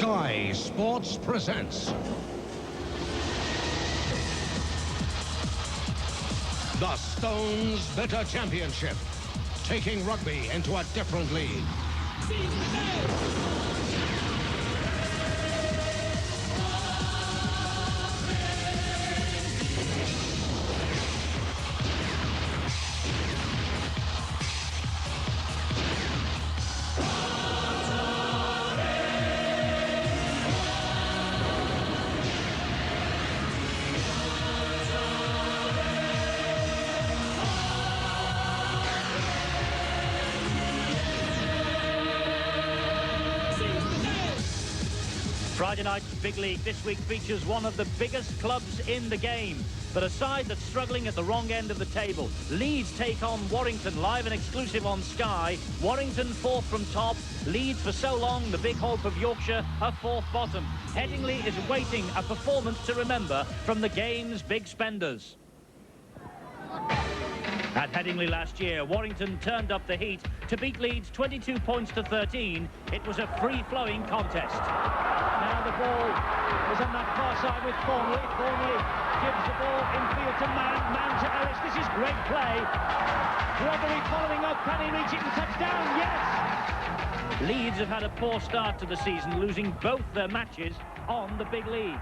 Sky Sports presents the Stones Bitter Championship, taking rugby into a different league. Friday night's big league this week features one of the biggest clubs in the game, but a side that's struggling at the wrong end of the table. Leeds take on Warrington, live and exclusive on Sky. Warrington fourth from top. Leeds, for so long the big hope of Yorkshire, a fourth bottom. Headingley is awaiting a performance to remember from the game's big spenders. At Headingley last year, Warrington turned up the heat to beat Leeds 22 points to 13. It was a free-flowing contest. Now the ball is on that far side with Thornley. Thornley gives the ball infield to Man to Ellis. This is great play. Gregory following up. Can he reach it and touchdown? Yes! Leeds have had a poor start to the season, losing both their matches on the big league.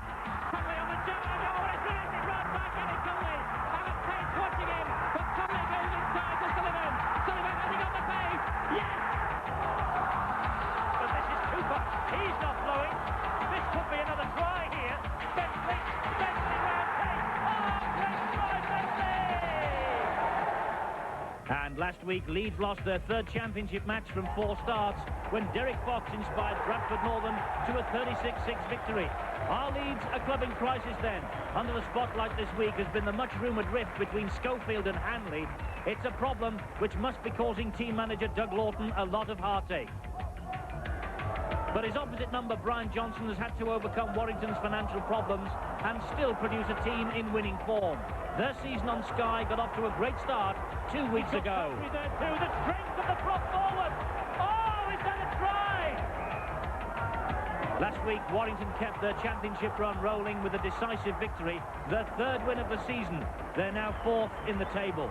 And last week, Leeds lost their third championship match from 4 starts when Derek Fox inspired Bradford Northern to a 36-6 victory. Are Leeds a club in crisis then? Under the spotlight this week has been the much-rumoured rift between Schofield and Hanley. It's a problem which must be causing team manager Doug Laughton a lot of heartache. But his opposite number, Brian Johnson, has had to overcome Warrington's financial problems and still produce a team in winning form. Their season on Sky got off to a great start 2 weeks ago. The strength of the prop forward. Oh, is that a try? Last week, Warrington kept their championship run rolling with a decisive victory, their third win of the season. They're now fourth in the table.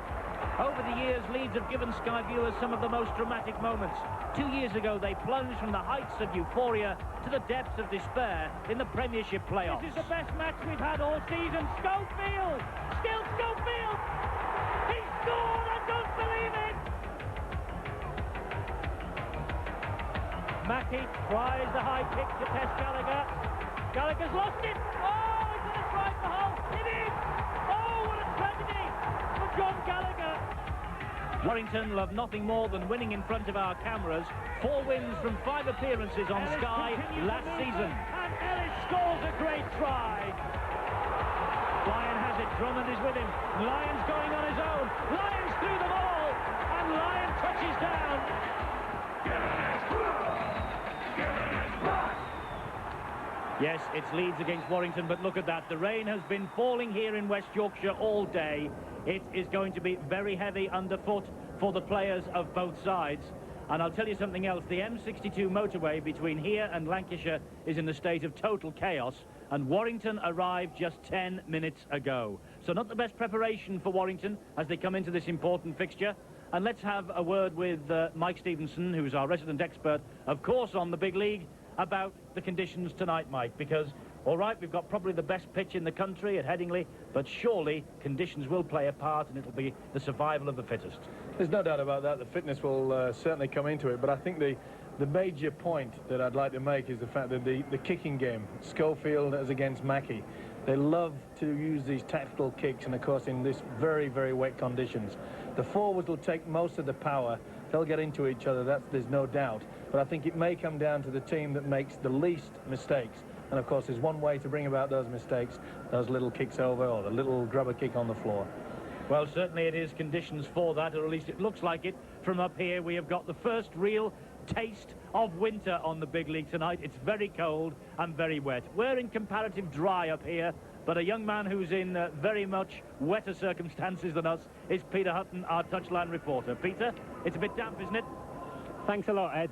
Over the years, Leeds have given Sky viewers some of the most dramatic moments. 2 years ago, they plunged from the heights of euphoria to the depths of despair in the Premiership playoffs. This is the best match we've had all season. Schofield! Still Schofield! He scored! I don't believe it! Mackey tries the high kick to test Gallagher. Gallagher's lost it! Oh, he's going to try for home! It is! Oh, what a tragedy for John Gallagher! Warrington love nothing more than winning in front of our cameras. 4 wins from 5 appearances on Ellis Sky last season. And Ellis scores a great try. Lyon has it. Drummond is with him. Lyon's going on his own. Lyon's through the ball. And Lyon touches down. Yes, it's Leeds against Warrington, but look at that. The rain has been falling here in West Yorkshire all day. It is going to be very heavy underfoot for the players of both sides. And I'll tell you something else. The M62 motorway between here and Lancashire is in a state of total chaos, and Warrington arrived just 10 minutes ago. So not the best preparation for Warrington as they come into this important fixture. And let's have a word with Mike Stevenson, who's our resident expert, of course, on the big league, about the conditions tonight, Mike, because, all right, we've got probably the best pitch in the country at Headingley, but surely conditions will play a part and it'll be the survival of the fittest. There's no doubt about that. The fitness will certainly come into it, but I think the major point that I'd like to make is the fact that the kicking game, Schofield as against Mackey, they love to use these tactical kicks, and of course in this very, very wet conditions. The forwards will take most of the power. They'll get into each other, there's no doubt. But I think it may come down to the team that makes the least mistakes. And of course, there's one way to bring about those mistakes, those little kicks over or the little grubber kick on the floor. Well, certainly it is conditions for that, or at least it looks like it. From up here, we have got the first real taste of winter on the big league tonight. It's very cold and very wet. We're in comparative dry up here, but a young man who's in very much wetter circumstances than us is Peter Hutton, our touchline reporter. Peter, it's a bit damp, isn't it? Thanks a lot, Ed.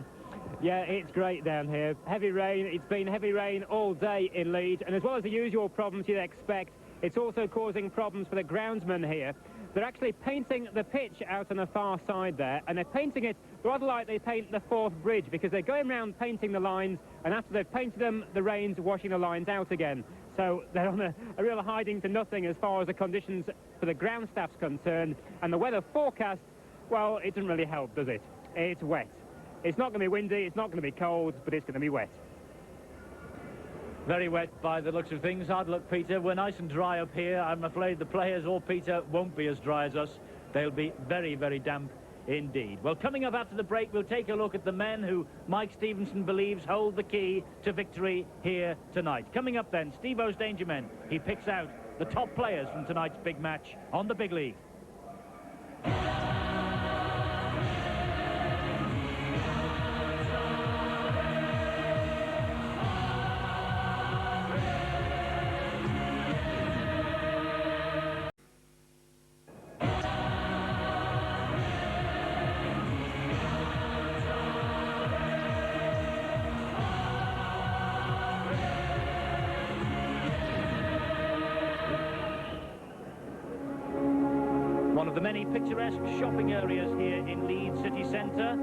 Yeah, it's great down here. Heavy rain. It's been heavy rain all day in Leeds, and as well as the usual problems you'd expect, it's also causing problems for the groundsmen here. They're actually painting the pitch out on the far side there, and they're painting it rather like they paint the Forth Bridge, because they're going around painting the lines, and after they've painted them, the rain's washing the lines out again. So they're on a real hiding to nothing as far as the conditions for the ground staff's concerned. And the weather forecast, well, it doesn't really help, does it? It's wet. It's not going to be windy, it's not going to be cold, but it's going to be wet. Very wet by the looks of things. Hard luck, Peter. We're nice and dry up here. I'm afraid the players or Peter won't be as dry as us. They'll be very, very damp indeed. Well, coming up after the break, we'll take a look at the men who Mike Stevenson believes hold the key to victory here tonight. Coming up then, Steve-O's Danger Men. He picks out the top players from tonight's big match on the Big League. One of the many picturesque shopping areas here in Leeds city centre.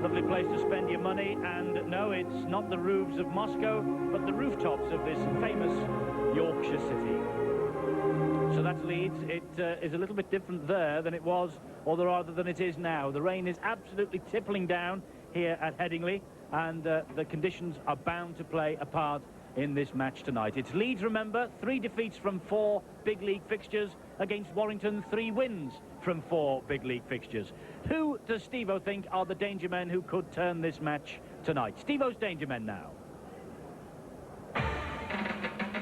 Lovely place to spend your money, and no, it's not the roofs of Moscow, but the rooftops of this famous Yorkshire city. So that's Leeds. It is a little bit different there than it was, or rather than it is now. The rain is absolutely tippling down here at Headingley, and the conditions are bound to play a part in this match tonight. It's Leeds, remember, 3 defeats from 4 big league fixtures, against Warrington, 3 wins from 4 big league fixtures. Who does Steve-O think are the danger men who could turn this match tonight? Steve-O's danger men now.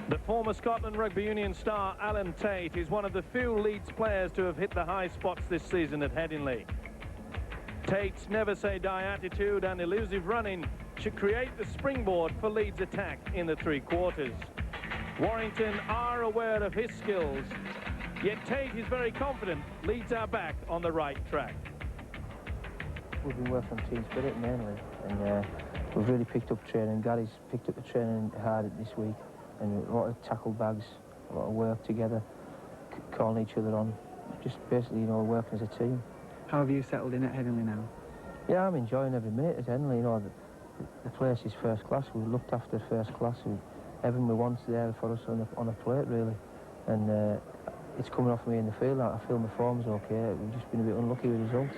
The former Scotland Rugby Union star Alan Tate is one of the few Leeds players to have hit the high spots this season at Headingley. Tate's never-say-die attitude and elusive running should create the springboard for Leeds' attack in the 3 quarters. Warrington are aware of his skills, yet Tate is very confident Leeds are back on the right track. We've been working on team spirit mainly, and we've really picked up training. Gary's picked up the training hard this week, and a lot of tackle bags, a lot of work together, calling each other on, just basically, you know, working as a team. How have you settled in at Headingley now? Yeah, I'm enjoying every minute at Headingley. You know, the place is first class. We've looked after first class. Everything we want's there for us on a plate, really. And it's coming off me in the field. I feel my form's okay. We've just been a bit unlucky with results.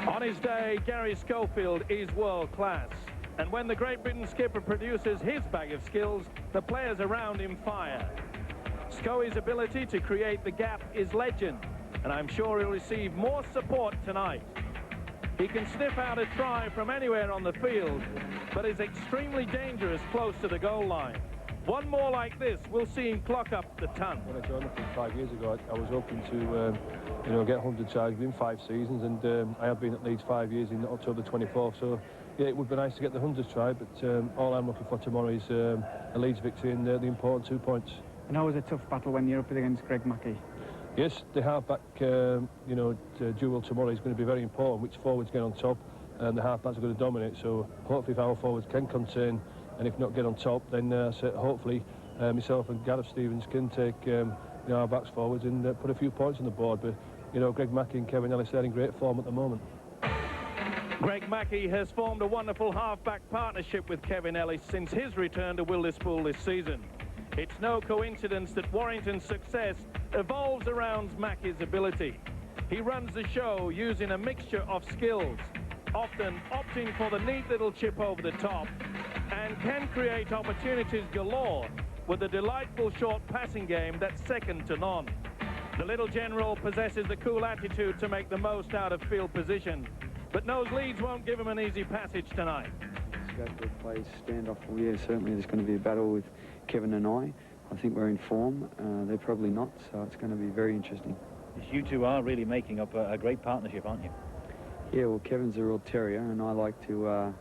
On his day, Gary Schofield is world class. And when the Great Britain skipper produces his bag of skills, the players around him fire. Scoey's ability to create the gap is legend, and I'm sure he'll receive more support tonight. He can sniff out a try from anywhere on the field, but is extremely dangerous close to the goal line. One more like this, we'll see him clock up the ton. When I joined the team 5 years ago, I was hoping to, you know, get 100 tries within 5 seasons, and I have been at Leeds 5 years in October 24th, so yeah, it would be nice to get the 100th try, but all I'm looking for tomorrow is a Leeds victory and the important 2 points. And always a tough battle when you're up against Greg Mackey. Yes, the half-back, you know, duel tomorrow is going to be very important. Which forwards get on top, and the half-backs are going to dominate. So hopefully, if our forwards can contain, and if not get on top, then hopefully myself and Gareth Stevens can take our backs forwards and put a few points on the board. But you know, Greg Mackey and Kevin Ellis are in great form at the moment. Greg Mackey has formed a wonderful half-back partnership with Kevin Ellis since his return to Wilderspool this season. It's no coincidence that Warrington's success evolves around Mackey's ability. He runs the show using a mixture of skills, often opting for the neat little chip over the top, and can create opportunities galore with a delightful short passing game that's second to none. The little general possesses the cool attitude to make the most out of field position, but knows Leeds won't give him an easy passage tonight. Bradford plays stand-off. Well, yeah, certainly there's going to be a battle with Kevin and I. I think we're in form. They're probably not, so it's going to be very interesting. You two are really making up a great partnership, aren't you? Yeah, well, Kevin's a real terrier, and I like to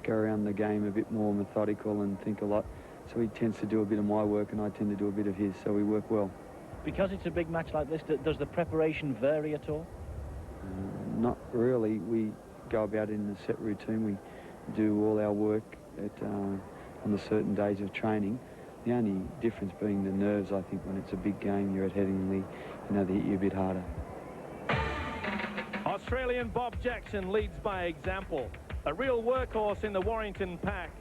go around the game a bit more methodical and think a lot. So he tends to do a bit of my work, and I tend to do a bit of his, so we work well. Because it's a big match like this, does the preparation vary at all? Not really. go about it in a set routine. We do all our work on the certain days of training. The only difference being the nerves, I think, when it's a big game, you're at Headingley, they hit you a bit harder. Australian Bob Jackson leads by example. A real workhorse in the Warrington pack.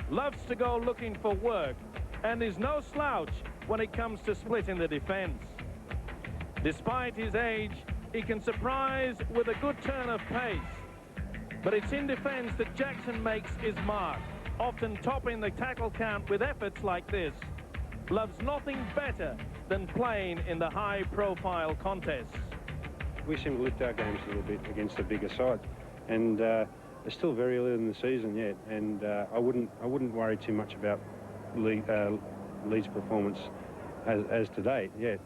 Loves to go looking for work and is no slouch when it comes to splitting the defence. Despite his age, he can surprise with a good turn of pace. But it's in defence that Jackson makes his mark, often topping the tackle count with efforts like this. Loves nothing better than playing in the high-profile contests. We seem to lift our games a little bit against the bigger sides, and it's still very early in the season yet, and I wouldn't worry too much about Leeds' performance as to date yet.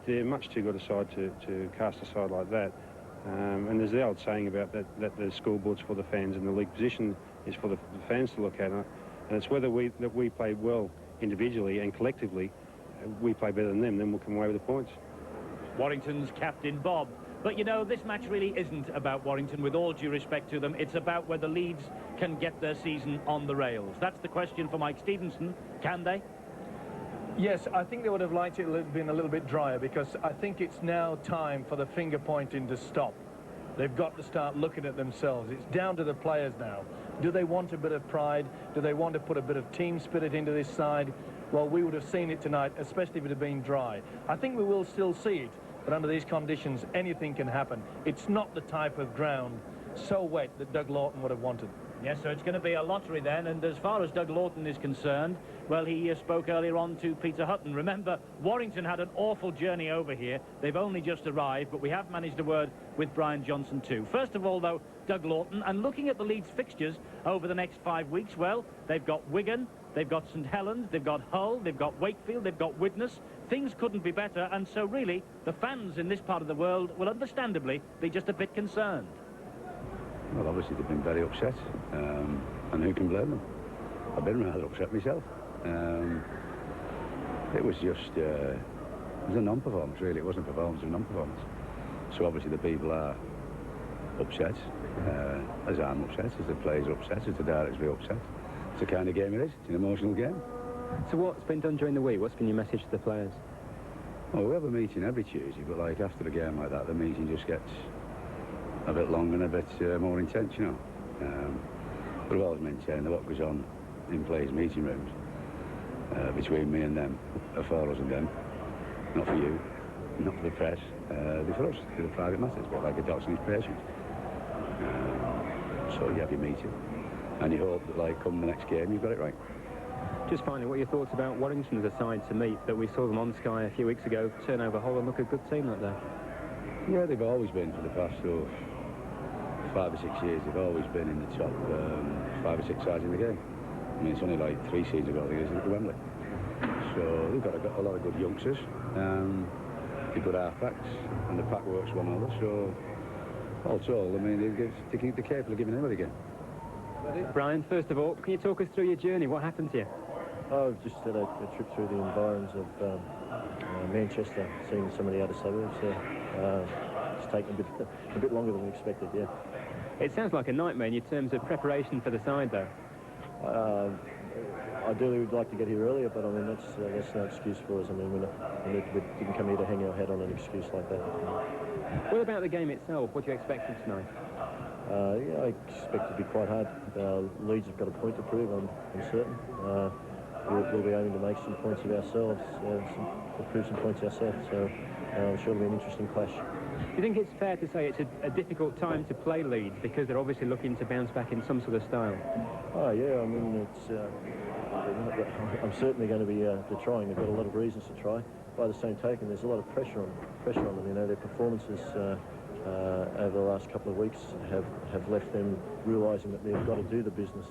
They're much too good a side to cast a side like that. And there's the old saying about that the scoreboard's for the fans and the league position is for the fans to look at. And it's whether we play well individually and collectively, we play better than them, then we'll come away with the points. Warrington's captain Bob. But, you know, this match really isn't about Warrington, with all due respect to them. It's about whether Leeds can get their season on the rails. That's the question for Mike Stevenson. Can they? Yes, I think they would have liked it to have been a little bit drier, because I think it's now time for the finger pointing to stop. They've got to start looking at themselves. It's down to the players now. Do they want a bit of pride? Do they want to put a bit of team spirit into this side? Well, we would have seen it tonight, especially if it had been dry. I think we will still see it, but under these conditions, anything can happen. It's not the type of ground so wet that Doug Laughton would have wanted. Yes, so it's going to be a lottery then, and as far as Doug Laughton is concerned, well, he spoke earlier on to Peter Hutton. Remember, Warrington had an awful journey over here. They've only just arrived, but we have managed a word with Brian Johnson too. First of all, though, Doug Laughton, and looking at the Leeds fixtures over the next 5 weeks, well, they've got Wigan, they've got St Helens, they've got Hull, they've got Wakefield, they've got Widnes. Things couldn't be better, and so really, the fans in this part of the world will understandably be just a bit concerned. Well, obviously they've been very upset, and who can blame them? I've been rather upset myself. It was just, it was a non-performance, really. It wasn't a performance, it was a non-performance. So obviously the people are upset, as I'm upset, as the players are upset, as the directors are upset. It's the kind of game it is. It's an emotional game. So what's been done during the week? What's been your message to the players? Well, we have a meeting every Tuesday, but like after a game like that, the meeting just gets a bit longer and a bit more intense, you know. But we've always maintained that what goes on in players' meeting rooms between me and them are for us and them, not for you, not for the press, they're for us, they're the private matters, but like a doctor and his patient. So you have your meeting, and you hope that, like, come the next game, you've got it right. Just finally, what are your thoughts about Warrington as a side to meet, that we saw them on Sky a few weeks ago, turn over Hull and look a good team like that? Yeah, they've always been for the past 5 or 6 years. They've always been in the top 5 or 6 sides in the game. I mean, it's only like 3 seasons ago, I think, isn't it, at Wembley? So they've got a lot of good youngsters, they've got half-backs, and the pack works one another. So all told, I mean, they're capable of giving anybody a game. Brian, first of all, can you talk us through your journey? What happened to you? I've just had a trip through the environs of Manchester, seeing some of the other suburbs. It's taken a bit longer than we expected, yeah. It sounds like a nightmare in terms of preparation for the side, though. Ideally, we'd like to get here earlier, but I mean, that's no excuse for us. I mean, we didn't come here to hang our head on an excuse like that. What about the game itself? What do you expect from tonight? Yeah, I expect it to be quite hard. Leeds have got a point to prove, I'm certain. We'll be aiming to make some points of ourselves, to prove some points ourselves, so I'm sure it'll be an interesting clash. Do you think it's fair to say it's a difficult time to play Leeds, because they're obviously looking to bounce back in some sort of style? Oh, yeah, I mean, I'm certainly going to be trying. They've got a lot of reasons to try. By the same token, there's a lot of pressure on them. You know, their performances over the last couple of weeks have left them realising that they've got to do the business.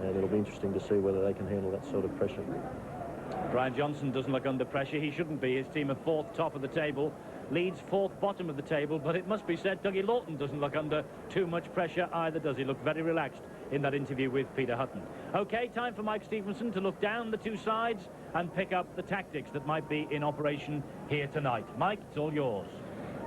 And it'll be interesting to see whether they can handle that sort of pressure. Brian Johnson doesn't look under pressure. He shouldn't be. His team are 4th top of the table. Leeds 4th bottom of the table. But it must be said, Dougie Laughton doesn't look under too much pressure either, does he? Look very relaxed in that interview with Peter Hutton. OK, time for Mike Stevenson to look down the two sides and pick up the tactics that might be in operation here tonight. Mike, it's all yours.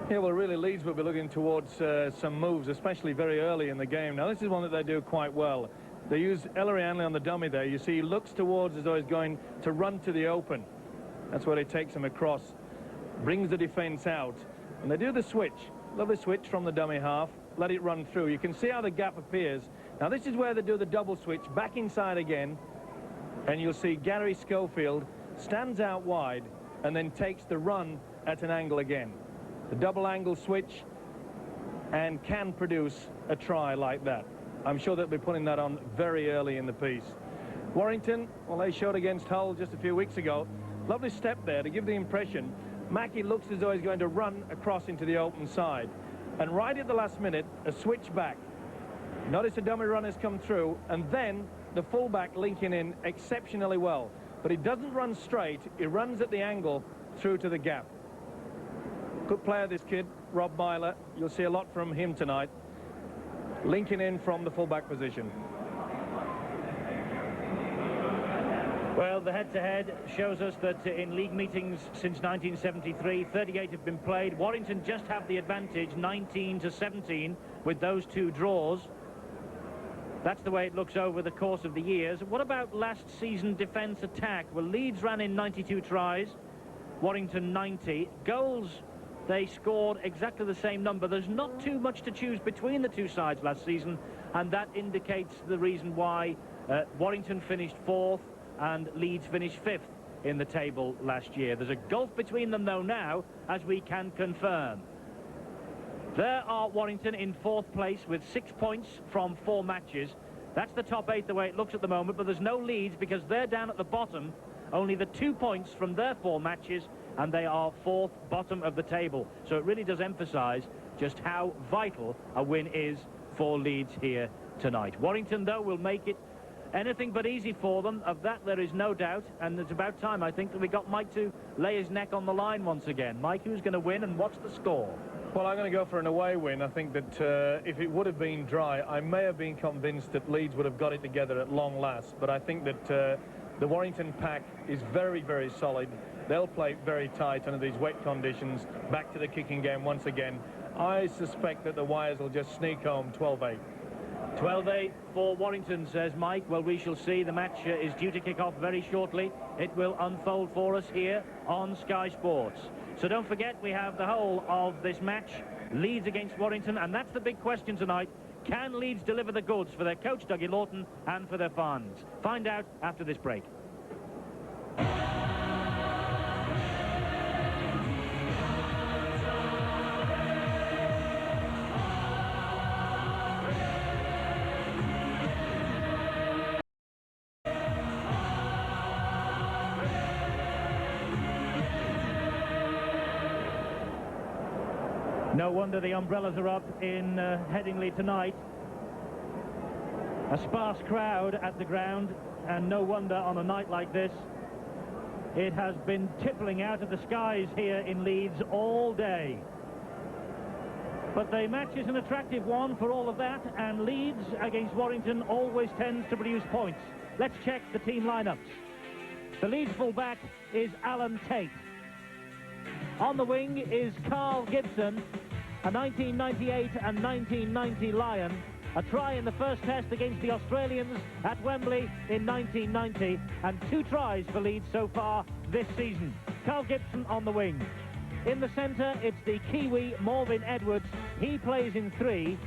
Yeah, well, really, Leeds will be looking towards some moves, especially very early in the game. Now, this is one that they do quite well. They use Headingley on the dummy there. You see, he looks towards as though he's going to run to the open. That's where he takes him across, brings the defence out, and they do the switch. Lovely switch from the dummy half. Let it run through. You can see how the gap appears. Now, this is where they do the double switch, back inside again, and you'll see Gary Schofield stands out wide and then takes the run at an angle again. The double angle switch, and can produce a try like that. I'm sure they'll be putting that on very early in the piece. Warrington, well, they showed against Hull just a few weeks ago. Lovely step there to give the impression Mackey looks as though he's going to run across into the open side. And right at the last minute, a switch back. Notice the dummy run has come through, and then the fullback linking in exceptionally well. But he doesn't run straight, he runs at the angle through to the gap. Good player, this kid, Rob Myler. You'll see a lot from him tonight. Linking in from the fullback position. Well, the head-to-head shows us that in league meetings since 1973, 38 have been played. Warrington just have the advantage, 19-17, with those two draws. That's the way it looks over the course of the years. What about last season defence attack? Well, Leeds ran in 92 tries, Warrington 90. Goals, they scored exactly the same number. There's not too much to choose between the two sides last season, and that indicates the reason why Warrington finished 4th and Leeds finished 5th in the table last year. There's a gulf between them, though, now, as we can confirm. There are Warrington in 4th place with 6 points from 4 matches. That's the top 8 the way it looks at the moment, but there's no Leeds because they're down at the bottom. Only the 2 points from their 4 matches, and they are 4th bottom of the table. So it really does emphasise just how vital a win is for Leeds here tonight. Warrington, though, will make it anything but easy for them. Of that there is no doubt, and it's about time, I think, that we got Mike to lay his neck on the line once again. Mike, who's going to win and what's the score? Well, I'm going to go for an away win. I think that if it would have been dry, I may have been convinced that Leeds would have got it together at long last, but I think that the Warrington pack is very, very solid. They'll play very tight under these wet conditions. Back to the kicking game once again. I suspect that the Wires will just sneak home 12-8. 12-8 for Warrington, says Mike. Well, we shall see. The match is due to kick off very shortly. It will unfold for us here on Sky Sports. So don't forget, we have the whole of this match, Leeds against Warrington, and that's the big question tonight. Can Leeds deliver the goods for their coach, Doug Laughton, and for their fans? Find out after this break. No wonder the umbrellas are up in Headingley tonight. A sparse crowd at the ground, and no wonder on a night like this. It has been tippling out of the skies here in Leeds all day. But the match is an attractive one for all of that, and Leeds against Warrington always tends to produce points. Let's check the team lineups. The Leeds fullback is Alan Tate. On the wing is Carl Gibson, a 1998 and 1990 Lion, a try in the first test against the Australians at Wembley in 1990, and 2 tries for Leeds so far this season. Carl Gibson on the wing. In the centre, it's the Kiwi Morvin Edwards. He plays in 3,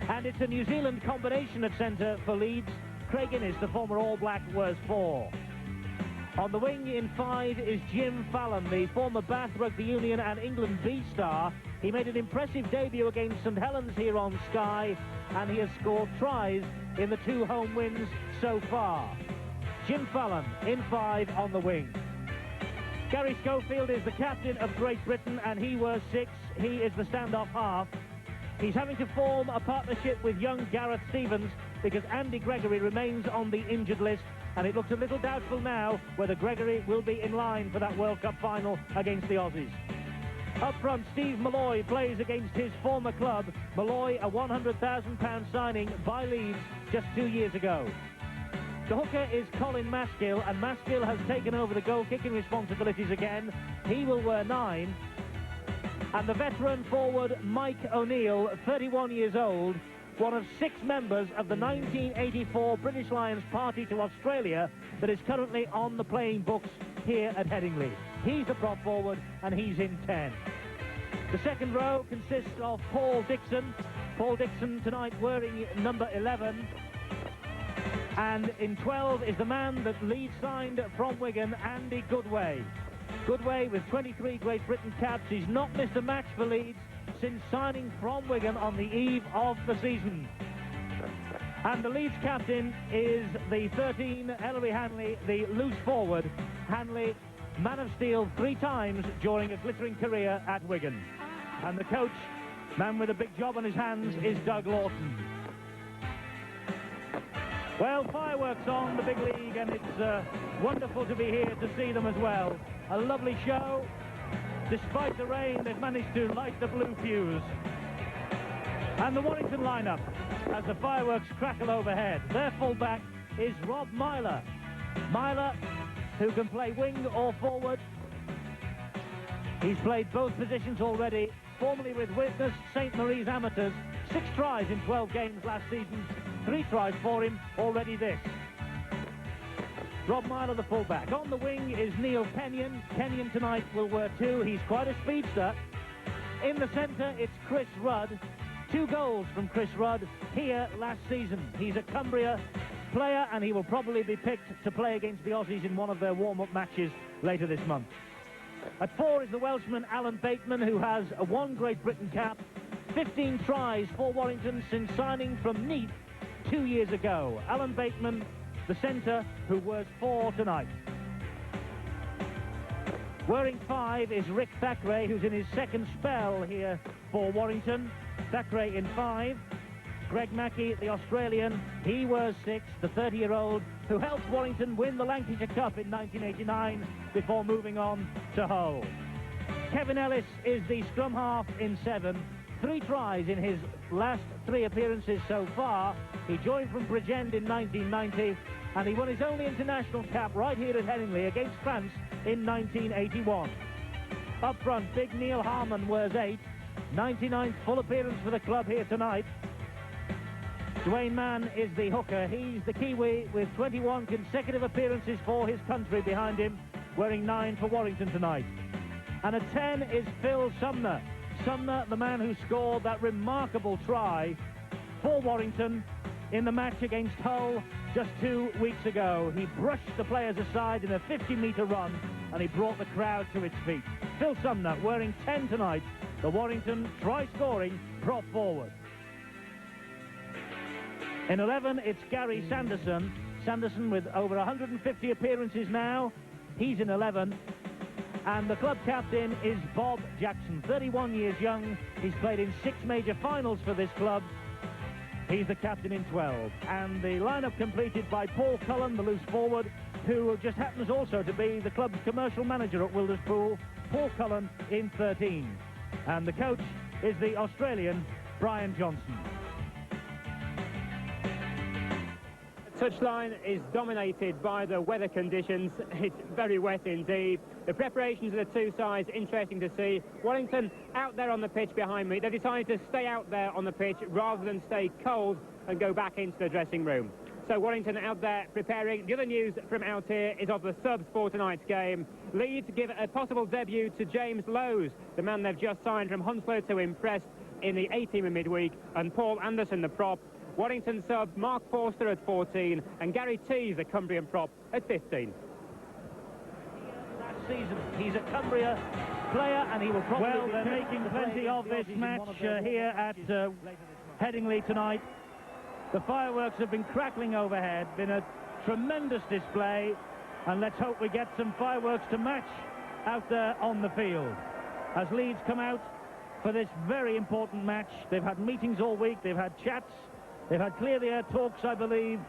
and it's a New Zealand combination at centre for Leeds. Craig Innes, the former All Black, was 4. On the wing in 5 is Jim Fallon, the former Bath Rugby Union and England B star. He made an impressive debut against St Helens here on Sky, and he has scored tries in the 2 home wins so far. Jim Fallon in 5 on the wing. Gary Schofield is the captain of Great Britain, and he wears 6. He is the standoff half. He's having to form a partnership with young Gareth Stevens because Andy Gregory remains on the injured list, and it looks a little doubtful now whether Gregory will be in line for that World Cup final against the Aussies. Up front, Steve Malloy plays against his former club. Malloy, a £100,000 signing by Leeds just 2 years ago. The hooker is Colin Maskill, and Maskill has taken over the goal-kicking responsibilities again. He will wear 9. And the veteran forward Mike O'Neill, 31 years old, one of 6 members of the 1984 British Lions party to Australia that is currently on the playing books here at Headingley. He's the prop forward and he's in 10. The second row consists of Paul Dixon. Paul Dixon tonight wearing number 11. And in 12 is the man that Leeds signed from Wigan, Andy Goodway. Goodway with 23 Great Britain caps. He's not missed a match for Leeds since signing from Wigan on the eve of the season. And the Leeds captain is the 13, Ellery Hanley, the loose forward. Hanley, man of steel 3 times during a glittering career at Wigan. And the coach, man with a big job on his hands, is Doug Laughton. Well, fireworks on the big league, and it's wonderful to be here to see them as well. A lovely show. Despite the rain, they've managed to light the blue fuse. And the Warrington lineup, as the fireworks crackle overhead. Their fullback is Rob Myler. Myler, who can play wing or forward. He's played both positions already, formerly with Widnes St Mary's Amateurs. 6 tries in 12 games last season. 3 tries for him already this. Rob Myler, the fullback. On the wing is Neil Kenyon. Kenyon tonight will wear 2. He's quite a speedster. In the centre, it's Chris Rudd. 2 goals from Chris Rudd here last season. He's a Cumbria player, and he will probably be picked to play against the Aussies in one of their warm-up matches later this month. At 4 is the Welshman Alan Bateman, who has a 1 Great Britain cap, 15 tries for Warrington since signing from Neath 2 years ago. Alan Bateman, the centre, who wears 4 tonight. Wearing 5 is Rick Thackeray, who's in his 2nd spell here for Warrington. Thackeray in 5. Greg Mackey, the Australian, he wears 6, the 30-year-old, who helped Warrington win the Lancashire Cup in 1989 before moving on to Hull. Kevin Ellis is the scrum half in 7. 3 tries in his last 3 appearances so far. He joined from Bridgend in 1990, and he won his only international cap right here at Headingley against France in 1981. Up front, big Neil Harmon wears 8. 99th full appearance for the club here tonight. Dwayne Mann is the hooker. He's the Kiwi with 21 consecutive appearances for his country behind him, wearing 9 for Warrington tonight. And at 10 is Phil Sumner. Sumner, the man who scored that remarkable try for Warrington in the match against Hull just 2 weeks ago. He brushed the players aside in a 50-metre run, and he brought the crowd to its feet. Phil Sumner wearing 10 tonight, the Warrington try-scoring prop forward. In 11, it's Gary Sanderson. Sanderson with over 150 appearances now. He's in 11. And the club captain is Bob Jackson, 31 years young. He's played in 6 major finals for this club. He's the captain in 12. And the lineup completed by Paul Cullen, the loose forward, who just happens also to be the club's commercial manager at Wilderspool. Paul Cullen in 13. And the coach is the Australian Brian Johnson. Touchline is dominated by the weather conditions. It's very wet indeed. The preparations of the 2 sides, interesting to see. Warrington out there on the pitch behind me. They decided to stay out there on the pitch rather than stay cold and go back into the dressing room. So Warrington out there preparing. The other news from out here is of the subs for tonight's game. Leeds give a possible debut to James Lowes, the man they've just signed from Hounslow to impress in the A-team in midweek, and Paul Anderson, the prop. Warrington subs Mark Forster at 14 and Gary Tees, the Cumbrian prop, at 15. Last season, he's a Cumbria player, and he will probably... Well, they're making plenty of this match here at Headingley tonight. The fireworks have been crackling overhead, been a tremendous display, and let's hope we get some fireworks to match out there on the field. As Leeds come out for this very important match, they've had meetings all week, they've had chats, they've had clear-the-air talks, I believe,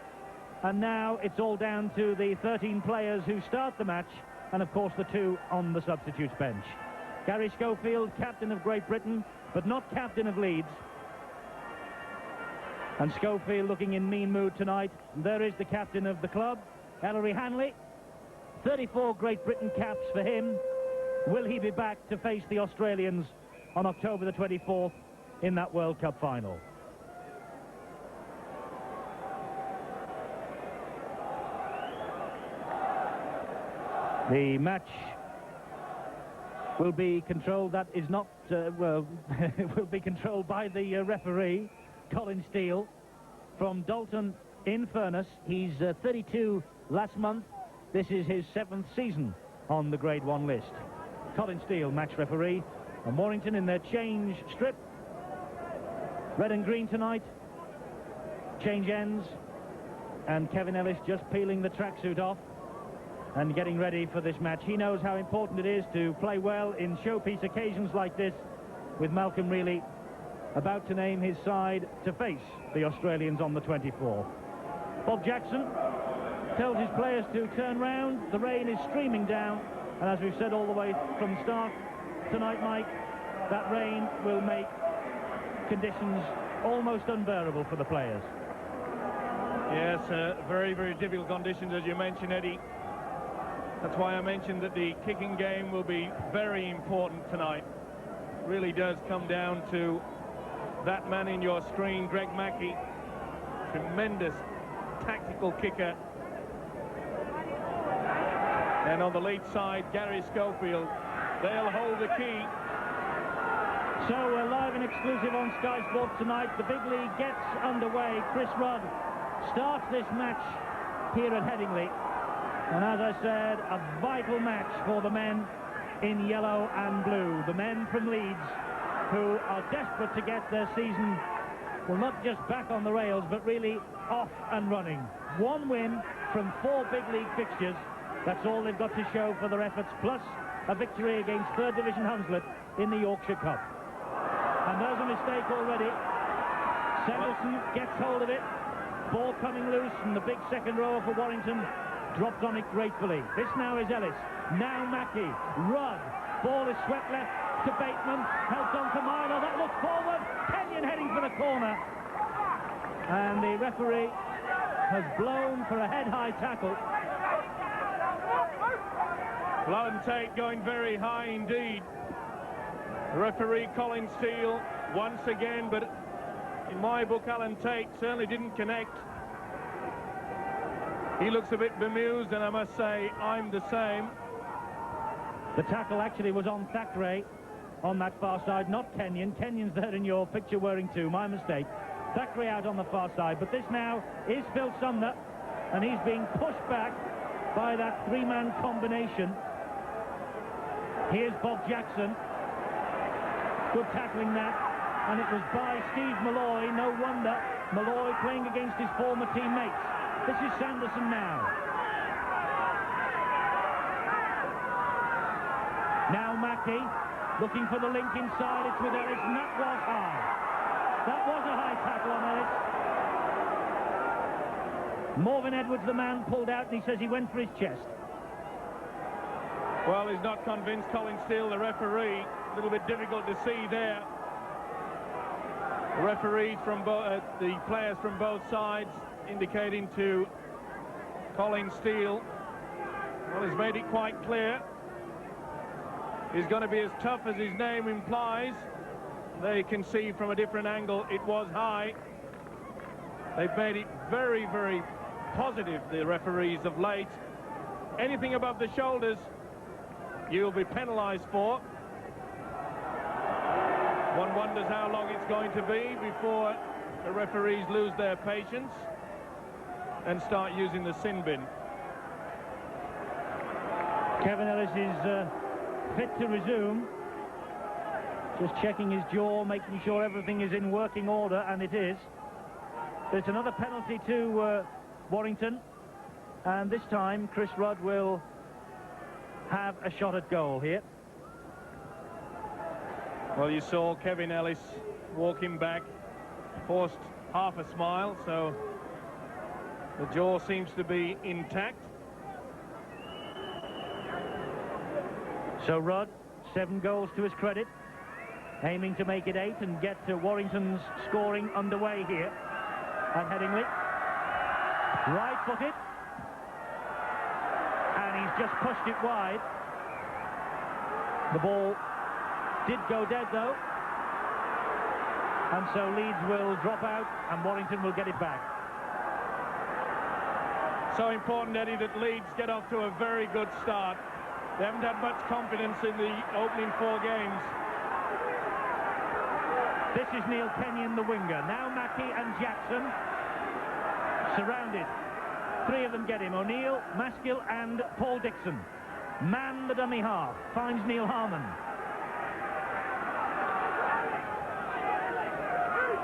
and now it's all down to the 13 players who start the match, and of course the 2 on the substitutes bench. Gary Schofield, captain of Great Britain, but not captain of Leeds. And Schofield looking in mean mood tonight. There is the captain of the club, Ellery Hanley. 34 Great Britain caps for him. Will he be back to face the Australians on October the 24th in that World Cup final. The match will be controlled, that is not, well, will be controlled by the referee, Colin Steele, from Dalton in Furness. He's 32 last month. This is his 7th season on the Grade 1 list. Colin Steele, match referee, and Warrington in their change strip. Red and green tonight, change ends, and Kevin Ellis just peeling the tracksuit off and getting ready for this match. He knows how important it is to play well in showpiece occasions like this, with Malcolm Reilly about to name his side to face the Australians on the 24th. Bob Jackson tells his players to turn round. The rain is streaming down, and as we've said all the way from the start tonight, Mike, that rain will make conditions almost unbearable for the players. Yes, very, very difficult conditions, as you mentioned, Eddie. That's why I mentioned that the kicking game will be very important tonight. It really does come down to that man in your screen, Greg Mackey. Tremendous tactical kicker. And on the Leeds side, Gary Schofield. They'll hold the key. So we're live and exclusive on Sky Sports tonight. The big league gets underway. Chris Rudd starts this match here at Headingley. And as I said, a vital match for the men in yellow and blue. The men from Leeds, who are desperate to get their season, well, not just back on the rails, but really off and running. One win from 4 big league fixtures. That's all they've got to show for their efforts, plus a victory against 3rd Division Hunslet in the Yorkshire Cup. And there's a mistake already. Sanderson gets hold of it. Ball coming loose, and the big second rower for Warrington dropped on it gratefully. This now is Ellis. Now Mackey. Rudd. Ball is swept left to Bateman. Helped on to Milo. That looks forward. Kenyon heading for the corner. And the referee has blown for a head-high tackle. Alan Tate going very high indeed. Referee Colin Steele once again, but in my book, Alan Tate certainly didn't connect. He looks a bit bemused, and I must say, I'm the same. The tackle actually was on Thackeray on that far side, not Kenyon. Kenyon's there in your picture wearing 2, my mistake. Thackeray out on the far side, but this now is Phil Sumner, and he's being pushed back by that 3-man combination. Here's Bob Jackson. Good tackling that, and it was by Steve Malloy. No wonder Malloy playing against his former teammates. This is Sanderson now. Now Mackey looking for the link inside. It's with Ellis, and that was high. That was a high tackle on Ellis. Morgan Edwards, the man, pulled out, and he says he went for his chest. Well, he's not convinced. Colin Steele, the referee, a little bit difficult to see there. The referees from the players from both sides indicating to Colin Steele, well, he's made it quite clear he's going to be as tough as his name implies. They can see from a different angle it was high. They've made it very, very positive, the referees of late. Anything above the shoulders you'll be penalised for. One wonders how long it's going to be before the referees lose their patience and start using the sin bin. Kevin Ellis is fit to resume. Just checking his jaw, making sure everything is in working order, and it is. There's another penalty to Warrington, and this time Chris Rudd will have a shot at goal here. Well, you saw Kevin Ellis walking back, forced half a smile, so the jaw seems to be intact. So Rudd, 7 goals to his credit, aiming to make it 8 and get to Warrington's scoring underway here at Headingley. Right-footed, and he's just pushed it wide. The ball did go dead, though. And so Leeds will drop out, and Warrington will get it back. So important, Eddie, that Leeds get off to a very good start. They haven't had much confidence in the opening 4 games. This is Neil Kenyon, the winger. Now Mackey and Jackson surrounded. 3 of them get him. O'Neill, Maskill and Paul Dixon. Mann, the dummy half, finds Neil Harmon.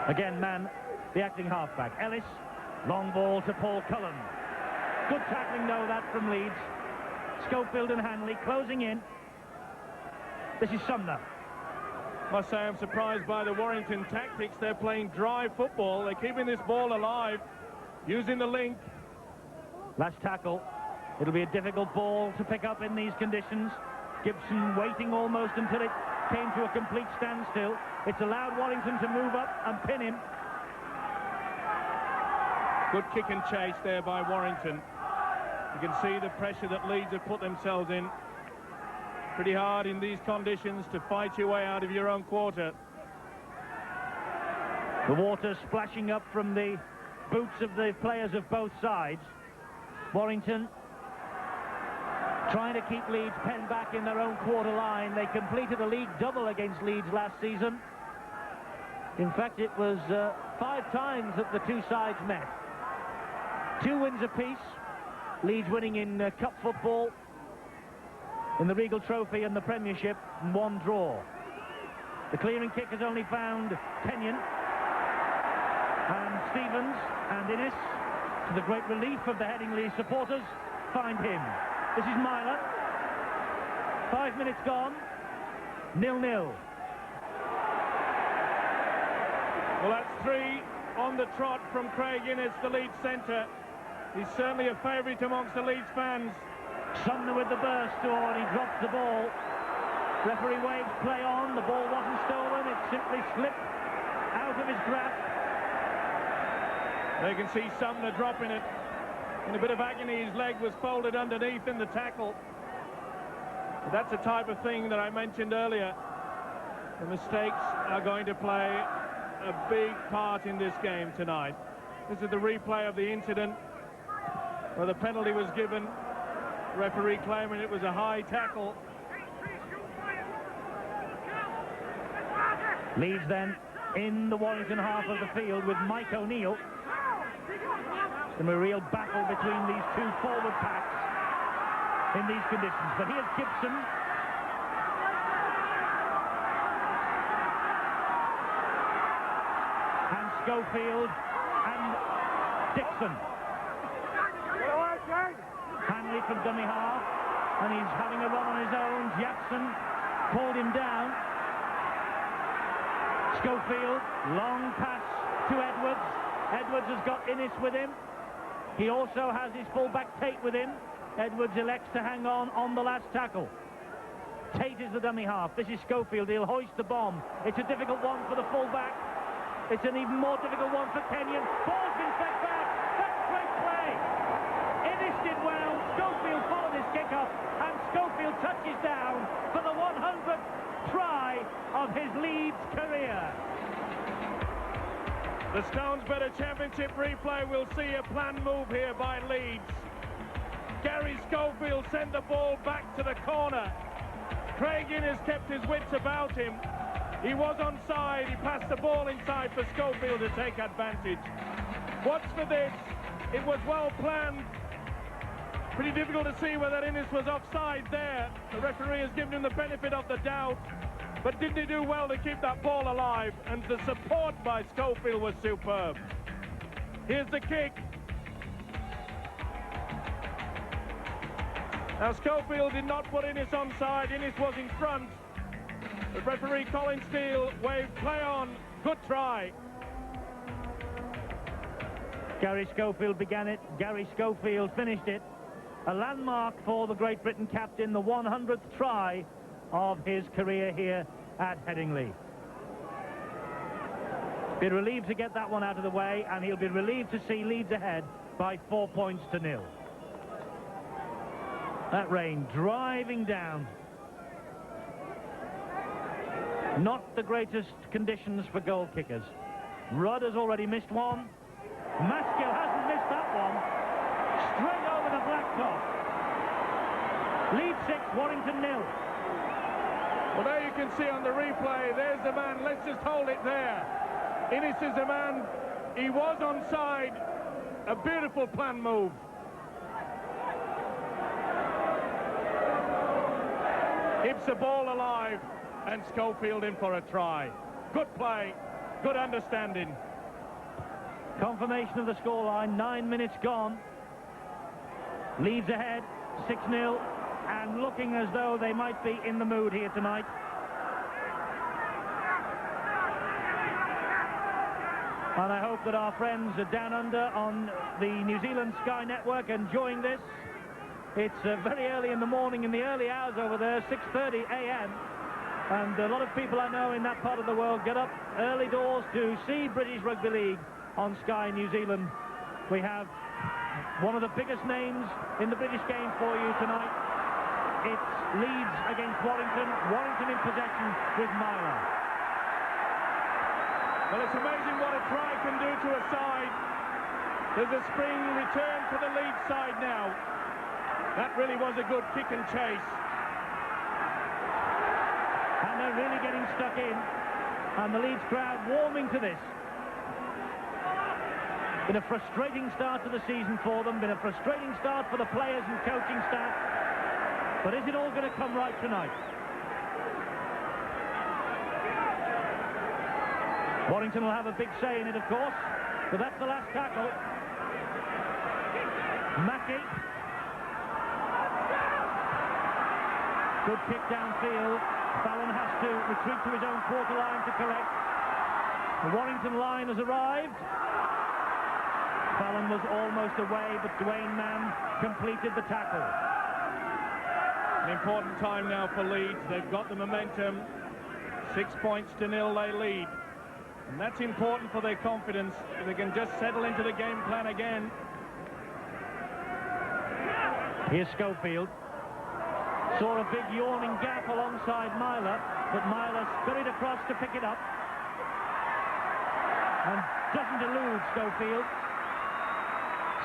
Again, Mann, the acting halfback. Ellis, long ball to Paul Cullen. Good tackling, though, that from Leeds. Schofield and Hanley closing in. This is Sumner. Must say I'm surprised by the Warrington tactics. They're playing dry football. They're keeping this ball alive, using the link. Last tackle. It'll be a difficult ball to pick up in these conditions. Gibson waiting almost until it came to a complete standstill. It's allowed Warrington to move up and pin him. Good kick and chase there by Warrington. You can see the pressure that Leeds have put themselves in. Pretty hard in these conditions to fight your way out of your own quarter. The water splashing up from the boots of the players of both sides. Warrington trying to keep Leeds penned back in their own quarter line. They completed a league double against Leeds last season. In fact, it was 5 times that the 2 sides met. 2 wins apiece. Leeds winning in cup football, in the Regal Trophy and the Premiership, and 1 draw. The clearing kick has only found Kenyon, and Stevens and Innes, to the great relief of the Headingley supporters, find him. This is Myler. 5 minutes gone. 0-0. Well, that's 3 on the trot from Craig Innes, the Leeds centre. He's certainly a favourite amongst the Leeds fans. Sumner with the burst toward, he drops the ball. Referee waves play on. The ball wasn't stolen, it simply slipped out of his grasp. They can see Sumner dropping it. In a bit of agony, his leg was folded underneath in the tackle. But that's the type of thing that I mentioned earlier. The mistakes are going to play a big part in this game tonight. This is the replay of the incident where the penalty was given. Referee claiming it was a high tackle. Leeds then in the Warrington half of the field with Mike O'Neill. It's a real battle between these 2 forward packs in these conditions. But here's Gibson. And Schofield and Dixon. Hanley from dummy half, and he's having a run on his own. Jackson pulled him down. Schofield, long pass to Edwards. Edwards has got Innes with him. He also has his fullback Tate with him. Edwards elects to hang on the last tackle. Tate is the dummy half. This is Schofield. He'll hoist the bomb. It's a difficult one for the fullback. It's an even more difficult one for Kenyon. Ball's been set back. That's great play. Innes did well. Schofield followed his kick-off, and Schofield touches down for the 100th try of his Leeds career. The Stones Better Championship replay will see a planned move here by Leeds. Gary Schofield sent the ball back to the corner. Craig Innes kept his wits about him. He was onside. He passed the ball inside for Schofield to take advantage. Watch for this. It was well planned. Pretty difficult to see whether Innes was offside there. The referee has given him the benefit of the doubt. But didn't he do well to keep that ball alive? And the support by Schofield was superb. Here's the kick. Now Schofield did not put Innes onside. Innes was in front. The referee Colin Steele waved play on. Good try. Gary Schofield began it. Gary Schofield finished it. A landmark for the Great Britain captain, the 100th try of his career here at Headingley. Be relieved to get that one out of the way, and he'll be relieved to see Leeds ahead by 4 points to 0. That rain driving down. Not the greatest conditions for goal kickers. Rudd has already missed one. Maskell hasn't missed that one. Straight over the blacktop. Leeds 6, Warrington 0. Well, there you can see on the replay, there's the man. Let's just hold it there. Innes is the man. He was onside. A beautiful plan move. Keeps the ball alive, and Schofield in for a try. Good play, good understanding. Confirmation of the scoreline, 9 minutes gone. Leeds ahead, 6-0, and looking as though they might be in the mood here tonight. And I hope that our friends are down under on the New Zealand Sky Network enjoying this. It's very early in the morning, in the early hours over there, 6:30 a.m. And a lot of people I know in that part of the world get up early doors to see British Rugby League on Sky New Zealand. We have one of the biggest names in the British game for you tonight. It's Leeds against Warrington. Warrington in possession with Myler. Well, it's amazing what a try can do to a side. There's a spring return to the Leeds side now. That really was a good kick and chase. And they're really getting stuck in. And the Leeds crowd warming to this. Been a frustrating start to the season for them. Been a frustrating start for the players and coaching staff. But is it all going to come right tonight? Warrington will have a big say in it, of course. But that's the last tackle. Mackey. Good kick downfield. Fallon has to retreat to his own quarter line to collect. The Warrington line has arrived. Fallon was almost away, but Dwayne Mann completed the tackle. An important time now for Leeds. They've got the momentum. 6 points to 0 they lead. And that's important for their confidence. They can just settle into the game plan again. Here's Schofield. Saw a big yawning gap alongside Myler, but Myler scurried across to pick it up. And doesn't elude Schofield.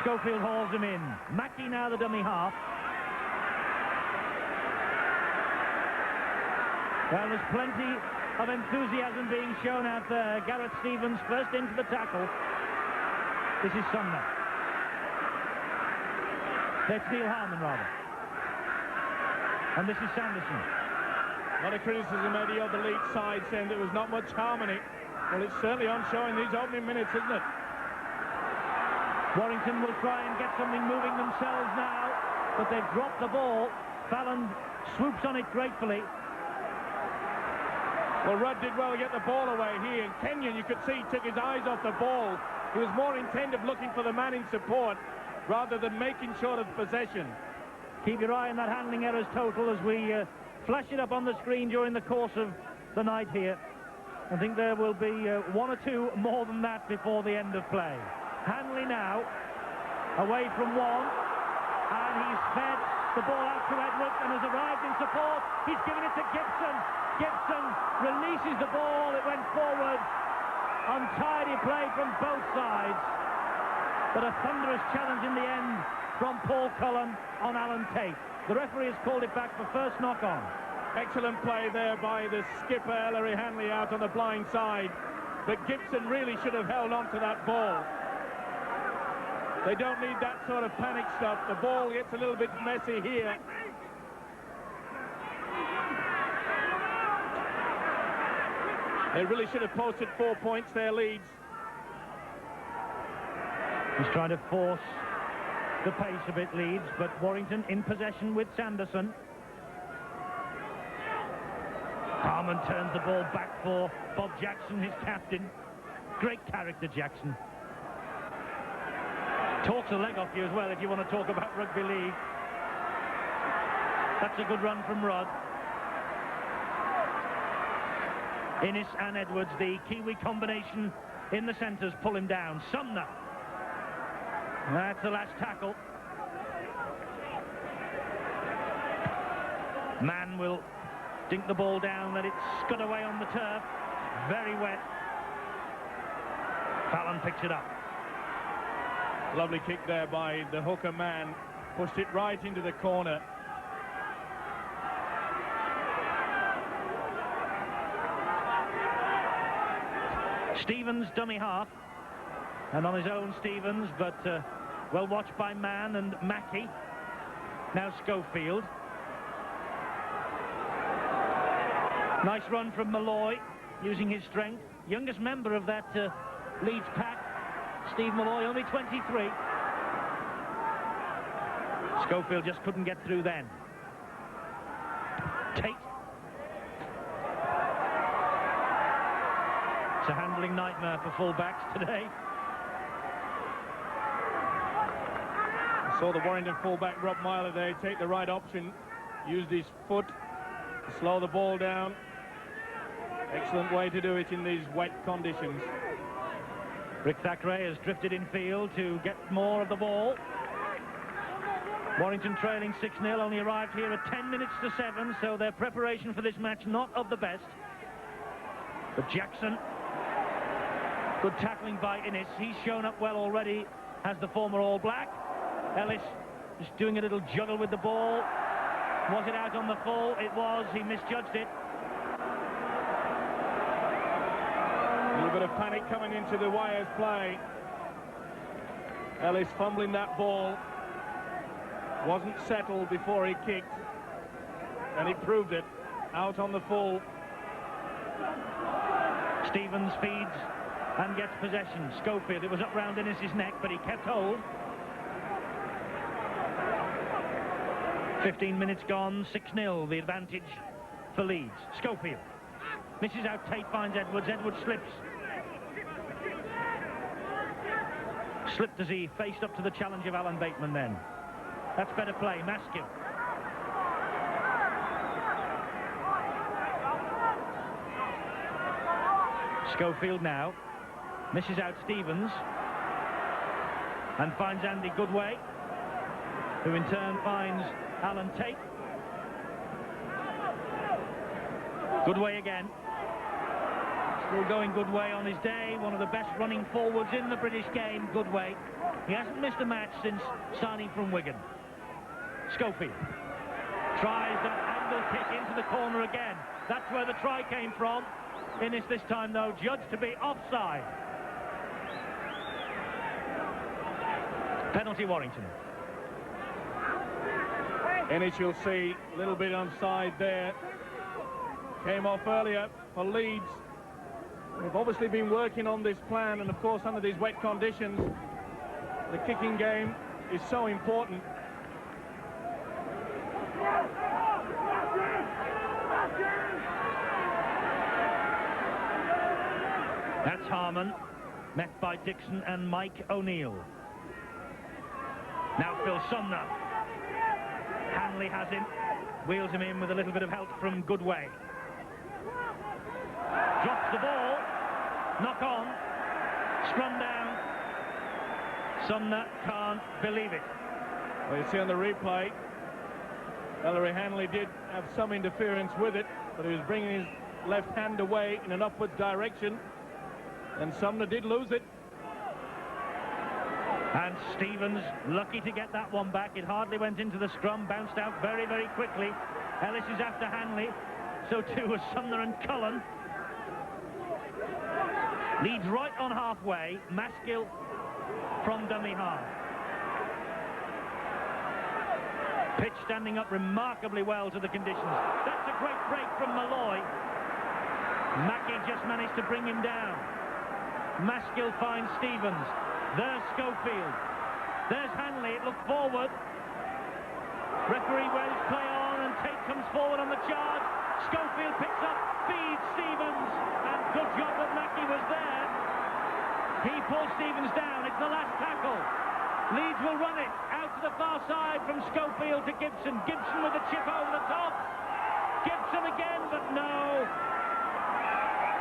Schofield hauls him in. Mackey now the dummy half. Well, there's plenty of enthusiasm being shown out there. Gareth Stevens first into the tackle. This is Sumner. That's Neil Harmon, rather. And this is Sanderson. A lot of criticism, Eddie, of the Leeds side, saying there was not much harmony. Well, it's certainly on show in these opening minutes, isn't it? Warrington will try and get something moving themselves now, but they've dropped the ball. Fallon swoops on it gratefully. Well, Rudd did well to get the ball away here. And Kenyon, you could see, took his eyes off the ball. He was more intent of looking for the man in support rather than making sure of possession. Keep your eye on that handling errors total as we flash it up on the screen during the course of the night here. I think there will be one or two more than that before the end of play. Hanley now away from one, and he's fed the ball out to Edwards and has arrived in support. He's given it to Gibson. Gibson releases the ball. It went forward. Untidy play from both sides, but a thunderous challenge in the end from Paul Cullen on Alan Tate. The referee has called it back for first knock-on. Excellent play there by the skipper, Ellery Hanley, out on the blind side. But Gibson really should have held on to that ball. They don't need that sort of panic stuff. The ball gets a little bit messy here. They really should have posted 4 points there, Leeds. He's trying to force the pace a bit, Leeds, but Warrington in possession with Sanderson. Harmon turns the ball back for Bob Jackson, his captain. Great character, Jackson. Talks a leg off you as well if you want to talk about rugby league. That's a good run from Rudd. Innes and Edwards, the Kiwi combination in the centres, pull him down. Sumner. That's the last tackle. Mann will Dink the ball down, let it scud away on the turf. Very wet. Fallon picks it up. Lovely kick there by the hooker man. Pushed it right into the corner. Stevens, dummy half. And on his own, Stevens, but well watched by Mann and Mackey. Now Schofield. Nice run from Malloy, using his strength. Youngest member of that Leeds pack, Steve Malloy, only 23. Schofield just couldn't get through then. Tate. It's a handling nightmare for full-backs today. I saw the Warrington full-back Rob Myler there take the right option, used his foot to slow the ball down. Excellent way to do it in these wet conditions. Rick Thackeray has drifted in field to get more of the ball. Warrington trailing 6-0, only arrived here at 10 minutes to 7, so their preparation for this match not of the best. But Jackson, good tackling by Innes. He's shown up well already as the former All Black. Ellis just doing a little juggle with the ball. Was it out on the full? It was. He misjudged it. A little bit of panic coming into the Wyres play. Ellis fumbling that ball. Wasn't settled before he kicked. And he proved it. Out on the full. Stevens feeds and gets possession. Schofield, it was up round Innes's neck, but he kept hold. 15 minutes gone, 6-0, the advantage for Leeds. Schofield misses out. Tate finds Edwards. Edwards slips. Slipped as he faced up to the challenge of Alan Bateman then. That's better play. Maskill. Schofield now misses out Stevens and finds Andy Goodway, who in turn finds Alan Tate. Goodway again. Still going Goodway on his day, one of the best running forwards in the British game, Goodway. He hasn't missed a match since signing from Wigan. Schofield tries that angle kick into the corner again. That's where the try came from. Innes this time, though, judged to be offside. Penalty Warrington. Innes, you'll see a little bit onside there. Came off earlier for Leeds. We've obviously been working on this plan, and of course under these wet conditions the kicking game is so important. That's Harmon, met by Dixon and Mike O'Neill. Now Phil Sumner. Hanley has him, wheels him in with a little bit of help from Goodway. Drops the ball, knock on, scrum down. Sumner can't believe it. Well, you see on the replay, Ellery Hanley did have some interference with it, but he was bringing his left hand away in an upwards direction, and Sumner did lose it. And Stevens lucky to get that one back. It hardly went into the scrum, bounced out very, very quickly. Ellis is after Hanley, so too was Sumner and Cullen. Leeds right on halfway. Maskill from dummy half. Pitch standing up remarkably well to the conditions. That's a great break from Malloy. Mackey just managed to bring him down. Maskill finds Stevens. There's Schofield. There's Hanley. It looked forward. Referee Wells play on, and Tate comes forward on the charge. Schofield picks up, feeds Stevens, and good job that Mackey was there. He pulls Stevens down. It's the last tackle. Leeds will run it out to the far side from Schofield to Gibson. Gibson with a chip over the top. Gibson again, but no.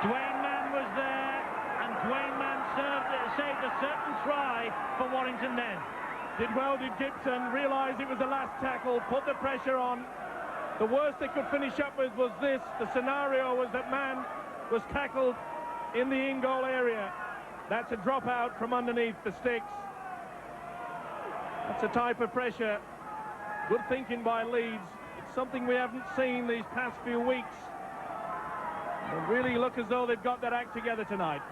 Dwayne Mann was there, and Dwayne Mann saved a certain try for Warrington then. Did well, did Gibson, realised it was the last tackle, put the pressure on, The worst they could finish up with was this. The scenario was that man was tackled in the in-goal area. That's a dropout from underneath the sticks. That's a type of pressure. Good thinking by Leeds. It's something we haven't seen these past few weeks. They really look as though they've got their act together tonight.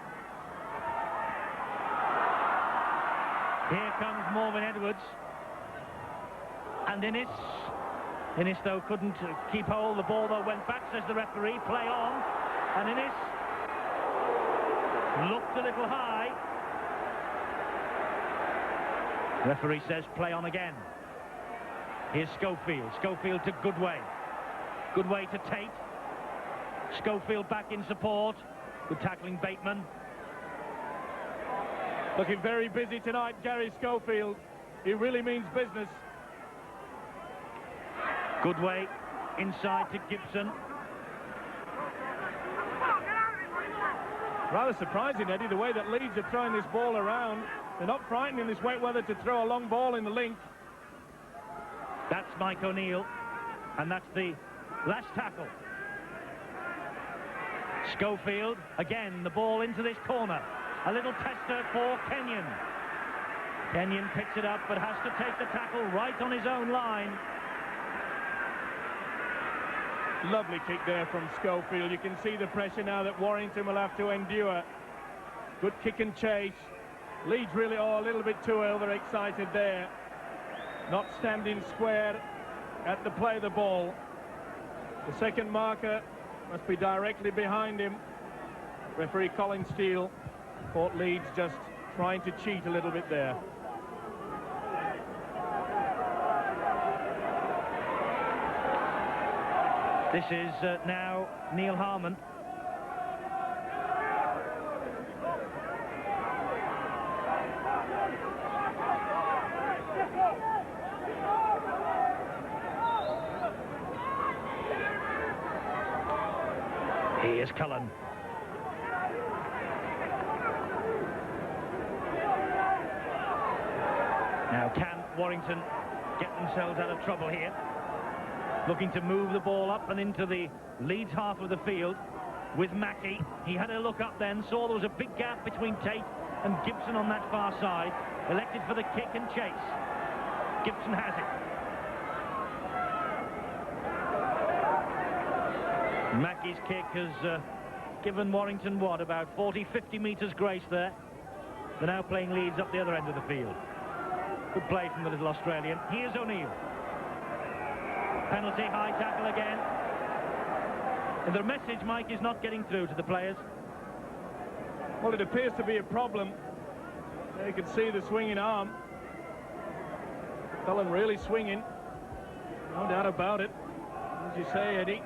Here comes Morven Edwards. And Innes. Innes, though, couldn't keep hold. The ball, though, went back, says the referee. Play on. And Innes looked a little high. Referee says play on again. Here's Schofield. Schofield to Goodway. Goodway to Tate. Schofield back in support. Good tackling, Bateman. Looking very busy tonight, Gary Schofield. He really means business. Goodway inside to Gibson. Rather surprising, Eddie, the way that Leeds are throwing this ball around. They're not frightened in this wet weather to throw a long ball in the link. That's Mike O'Neill, and that's the last tackle. Schofield, again, the ball into this corner. A little tester for Kenyon. Kenyon picks it up, but has to take the tackle right on his own line. Lovely kick there from Schofield. You can see the pressure now that Warrington will have to endure. Good kick and chase. Leeds really are a little bit too overexcited there. Not standing square at the play of the ball. The second marker must be directly behind him. Referee Colin Steele caught Leeds just trying to cheat a little bit there. This is now Neil Harmon. Here's Cullen. Now can Warrington get themselves out of trouble here? Looking to move the ball up and into the Leeds half of the field with Mackey. He had a look up then, saw there was a big gap between Tate and Gibson on that far side. Elected for the kick and chase. Gibson has it. Mackey's kick has given Warrington, what, about 40-50 metres grace there. They're now playing Leeds up the other end of the field. Good play from the little Australian. Here's O'Neill. Penalty, high tackle again. And the message, Mike, is not getting through to the players. Well, it appears to be a problem. You can see the swinging arm. Cullen really swinging. No doubt about it. As you say, Eddie,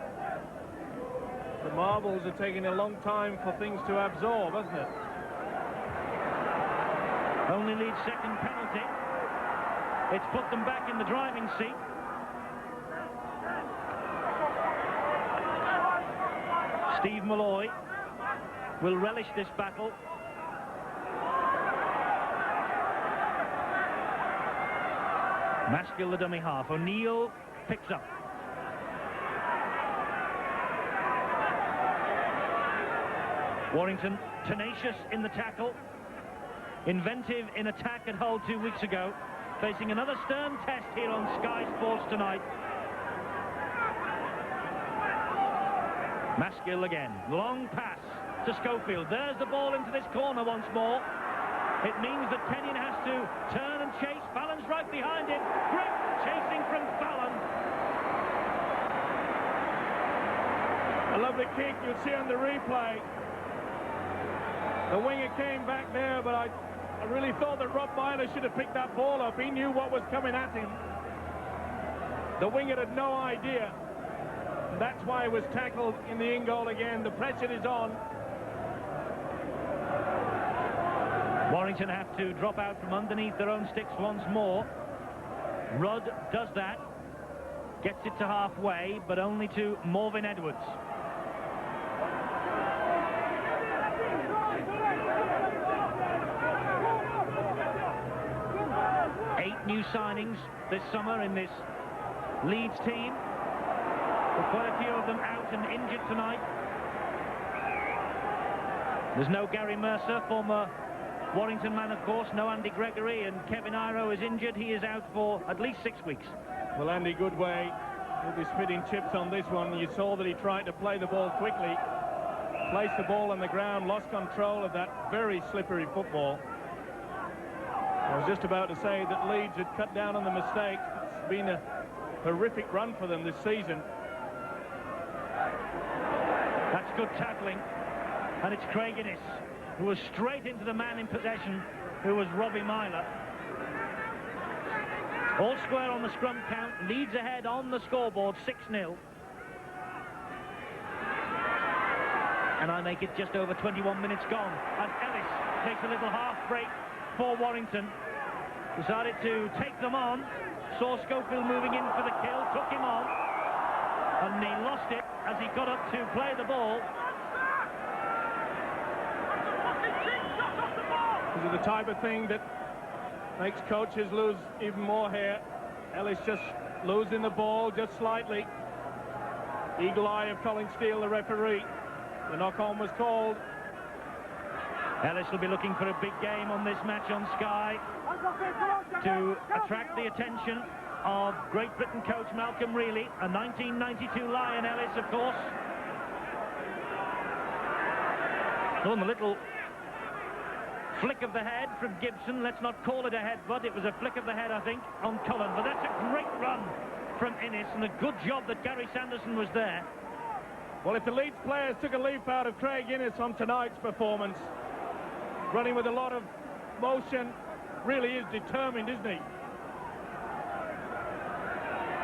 the marbles are taking a long time for things to absorb, hasn't it? Only Leeds' second penalty. It's put them back in the driving seat. Steve Malloy will relish this battle. Maskell the dummy half. O'Neill picks up. Warrington tenacious in the tackle. Inventive in attack at Hull 2 weeks ago. Facing another stern test here on Sky Sports tonight. Maskell again. Long pass to Schofield. There's the ball into this corner once more. It means that Kenyon has to turn and chase. Fallon's right behind him. Great chasing from Fallon. A lovely kick you'll see on the replay. The winger came back there, but I really thought that Rob Byler should have picked that ball up. He knew what was coming at him. The winger had no idea. And that's why he was tackled in the in-goal again. The pressure is on. Warrington have to drop out from underneath their own sticks once more. Rudd does that. Gets it to halfway, but only to Morven Edwards. Eight new signings this summer in this Leeds team. With quite a few of them out and injured tonight. There's no Gary Mercer, former Warrington man, of course, no Andy Gregory, and Kevin Iro is injured. He is out for at least 6 weeks. Well, Andy Goodway will be spitting chips on this one. You saw that he tried to play the ball quickly, placed the ball on the ground, lost control of that very slippery football. I was just about to say that Leeds had cut down on the mistakes. It's been a horrific run for them this season. That's good tackling. And it's Craig Innes, who was straight into the man in possession, who was Robbie Myler. All square on the scrum count. Leeds ahead on the scoreboard, 6-0. And I make it just over 21 minutes gone. And Ellis takes a little half break for Warrington. Decided to take them on. Saw Schofield moving in for the kill, took him on. And he lost it as he got up to play the ball. This is the type of thing that makes coaches lose even more here. Ellis just losing the ball just slightly. Eagle eye of Colin Steele, the referee. The knock-on was called. Ellis will be looking for a big game on this match on Sky to attract the attention of Great Britain coach Malcolm Reilly, a 1992 Lion Ellis, of course. On the little flick of the head from Gibson. Let's not call it a headbutt. It was a flick of the head, I think, on Cullen. But that's a great run from Innes, and a good job that Gary Sanderson was there. Well, if the Leeds players took a leaf out of Craig Innes on tonight's performance, running with a lot of motion, really is determined, isn't he?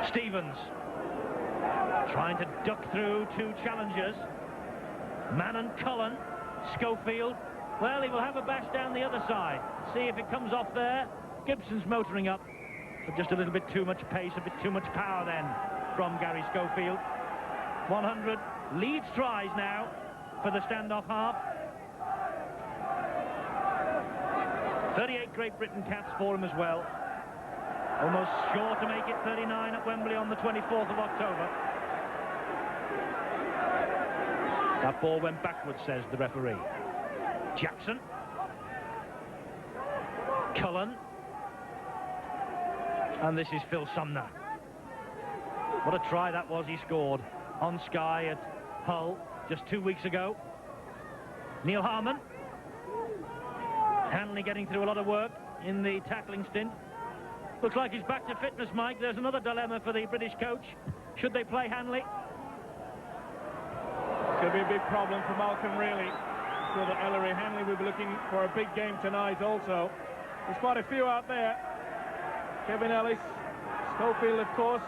Stevens trying to duck through two challengers. Mann and Cullen. Schofield. Well, he will have a bash down the other side. See if it comes off there. Gibson's motoring up. But just a little bit too much pace, a bit too much power then from Gary Schofield. 100 Leeds tries now for the standoff half. 38 Great Britain caps for him as well. Almost sure to make it 39 at Wembley on the 24th of October. That ball went backwards, says the referee. Jackson. Cullen. And this is Phil Sumner. What a try that was he scored on Sky at Hull just 2 weeks ago. Neil Harmon. Hanley getting through a lot of work in the tackling stint. Looks like he's back to fitness, Mike. There's another dilemma for the British coach. Should they play Hanley? It's going to be a big problem for Malcolm Reilly. So that Ellery Hanley will be looking for a big game tonight also. There's quite a few out there. Kevin Ellis, Schofield, of course,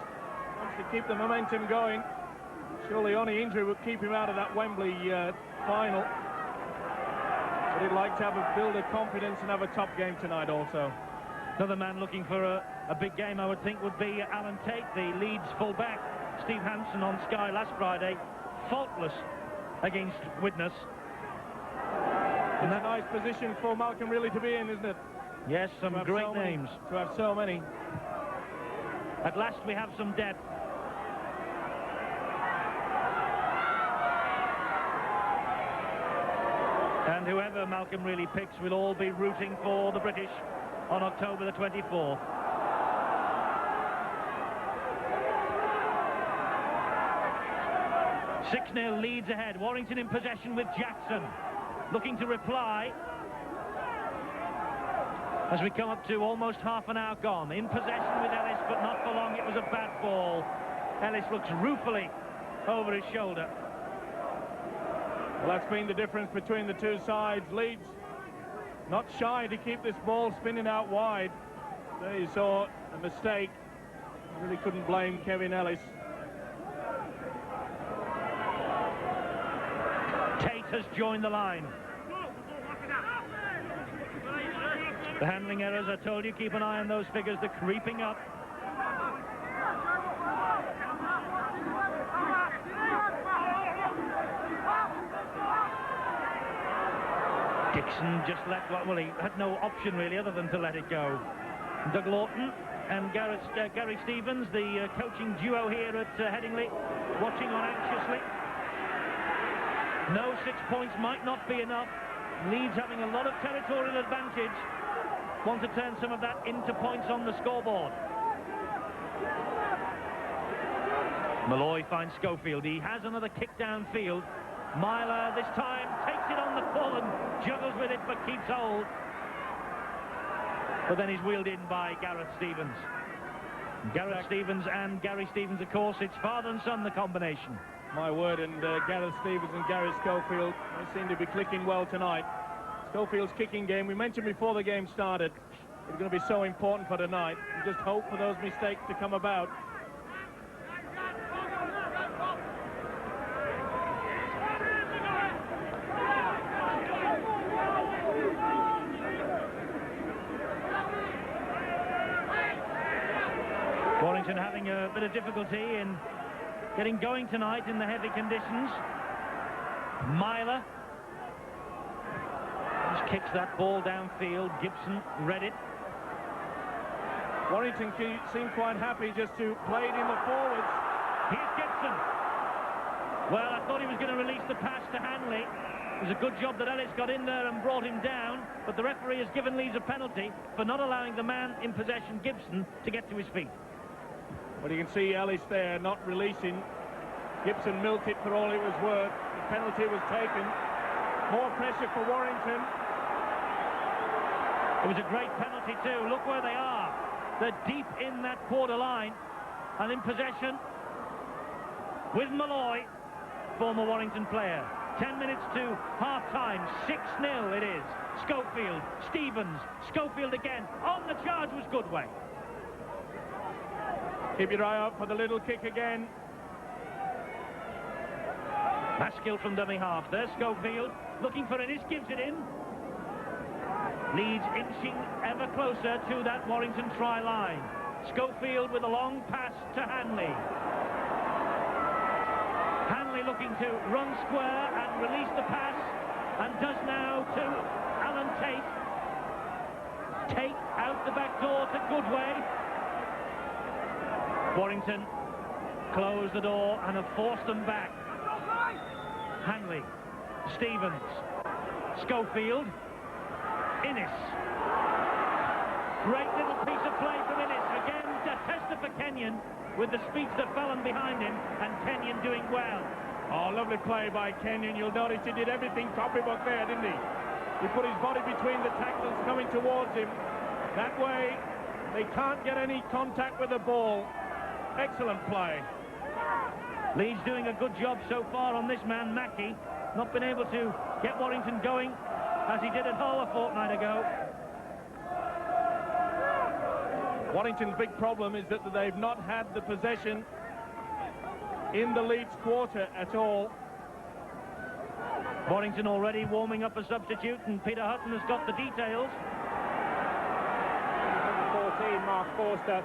wants to keep the momentum going. Surely only injury would keep him out of that Wembley final. But he'd like to have a build of confidence and have a top game tonight also. Another man looking for a big game, I would think, would be Alan Tate, the Leeds full-back. Steve Hansen on Sky last Friday, faultless against Widnes. It's a nice position for Malcolm Reilly to be in, isn't it? Yes, some great names. To have so many. At last we have some depth. And whoever Malcolm Reilly picks will all be rooting for the British on October the 24th. (6-0) Leeds ahead. Warrington in possession with Jackson. Looking to reply as we come up to almost half an hour gone. In possession with Ellis, but not for long. It was a bad ball. Ellis looks ruefully over his shoulder. Well, that's been the difference between the two sides. Leeds not shy to keep this ball spinning out wide. There you saw a mistake. Really couldn't blame Kevin Ellis. Tate has joined the line. The handling errors, I told you, keep an eye on those figures. They're creeping up. Dixon just let, well, he had no option really other than to let it go. Doug Laughton and Gary Stevens, the coaching duo here at Headingley, watching on anxiously. No, 6 points might not be enough. Leeds having a lot of territorial advantage. Want to turn some of that into points on the scoreboard. Malloy finds Schofield. He has another kick downfield. Myler this time takes it on the full and juggles with it but keeps hold. But then he's wheeled in by Gareth Stevens. Gareth Stevens and Gary Stevens, of course, it's father and son, the combination. My word, and Gareth Stevens and Gary Schofield, they seem to be clicking well tonight. Schofield's kicking game, we mentioned before the game started, it's going to be so important for tonight. We just hope for those mistakes to come about. Warrington having a bit of difficulty in getting going tonight in the heavy conditions. Myler just kicks that ball downfield. Gibson read it. Warrington seemed quite happy just to play it in the forwards. Here's Gibson. Well, I thought he was going to release the pass to Hanley. It was a good job that Ellis got in there and brought him down, but the referee has given Leeds a penalty for not allowing the man in possession, Gibson, to get to his feet. Well, you can see Ellis there not releasing. Gibson milked it for all it was worth. The penalty was taken. More pressure for Warrington. It was a great penalty too. Look where they are. They're deep in that quarter line and in possession with Malloy, former Warrington player. 10 minutes to half-time. 6-0 it is. Schofield, Stevens, Schofield again. On the charge was Goodway. Keep your eye out for the little kick again. Maskill from dummy half. There's Schofield looking for Innis, gives it in. Leeds inching ever closer to that Warrington try line. Schofield with a long pass to Hanley. Hanley looking to run square and release the pass, and does now to Alan Tate. Tate out the back door to Goodway. Warrington closed the door and have forced them back. Hanley, Stevens, Schofield, Innis. Great little piece of play from Innis. Again, a tester for Kenyon with the speedster Fallon behind him, and Kenyon doing well. Oh, lovely play by Kenyon. You'll notice he did everything copybook there, didn't he? He put his body between the tackles coming towards him. That way, they can't get any contact with the ball. Excellent play. Leeds doing a good job so far on this man, Mackey. Not been able to get Warrington going as he did at Hull a fortnight ago. Warrington's big problem is that they've not had the possession in the Leeds quarter at all. Warrington already warming up a substitute, and Peter Hutton has got the details. 14, Mark Forster.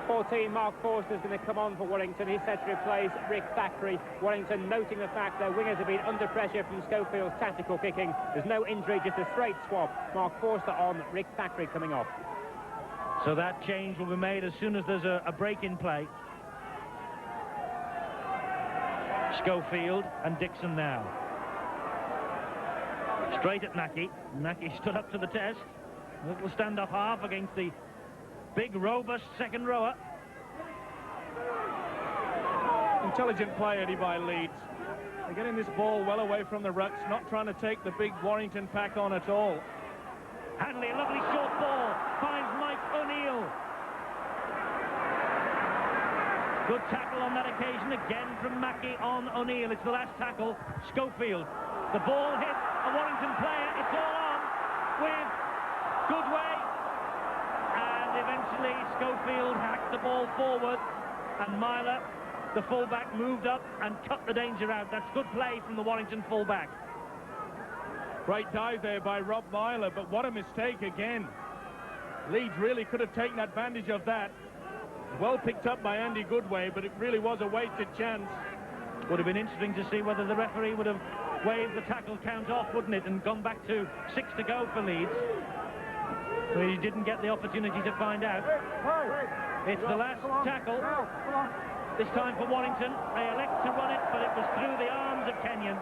14, Mark Forster's going to come on for Warrington. He's set to replace Rick Thackeray. Warrington noting the fact their wingers have been under pressure from Schofield's tactical kicking. There's no injury, just a straight swap. Mark Forster on, Rick Thackeray coming off. So that change will be made as soon as there's a break in play. Schofield and Dixon now. Straight at Mackey. Mackey stood up to the test. A little stand-up half against the big, robust second rower. Intelligent play, Eddie, by Leeds. They're getting this ball well away from the rucks, not trying to take the big Warrington pack on at all. Hanley, a lovely short ball, finds Mike O'Neill. Good tackle on that occasion, again from Mackey on O'Neill. It's the last tackle. Schofield. The ball hit a Warrington player. It's all on with Goodway. And eventually Schofield hacked the ball forward, and Myler, the fullback, moved up and cut the danger out. That's good play from the Warrington fullback. Great dive there by Rob Myler, but what a mistake again. Leeds really could have taken advantage of that. Well picked up by Andy Goodway, but it really was a wasted chance. Would have been interesting to see whether the referee would have waved the tackle count off, wouldn't it, and gone back to 6 to go for Leeds. We didn't get the opportunity to find out. It's the last tackle. This time for Warrington. They elect to run it, but it was through the arms of Kenyon.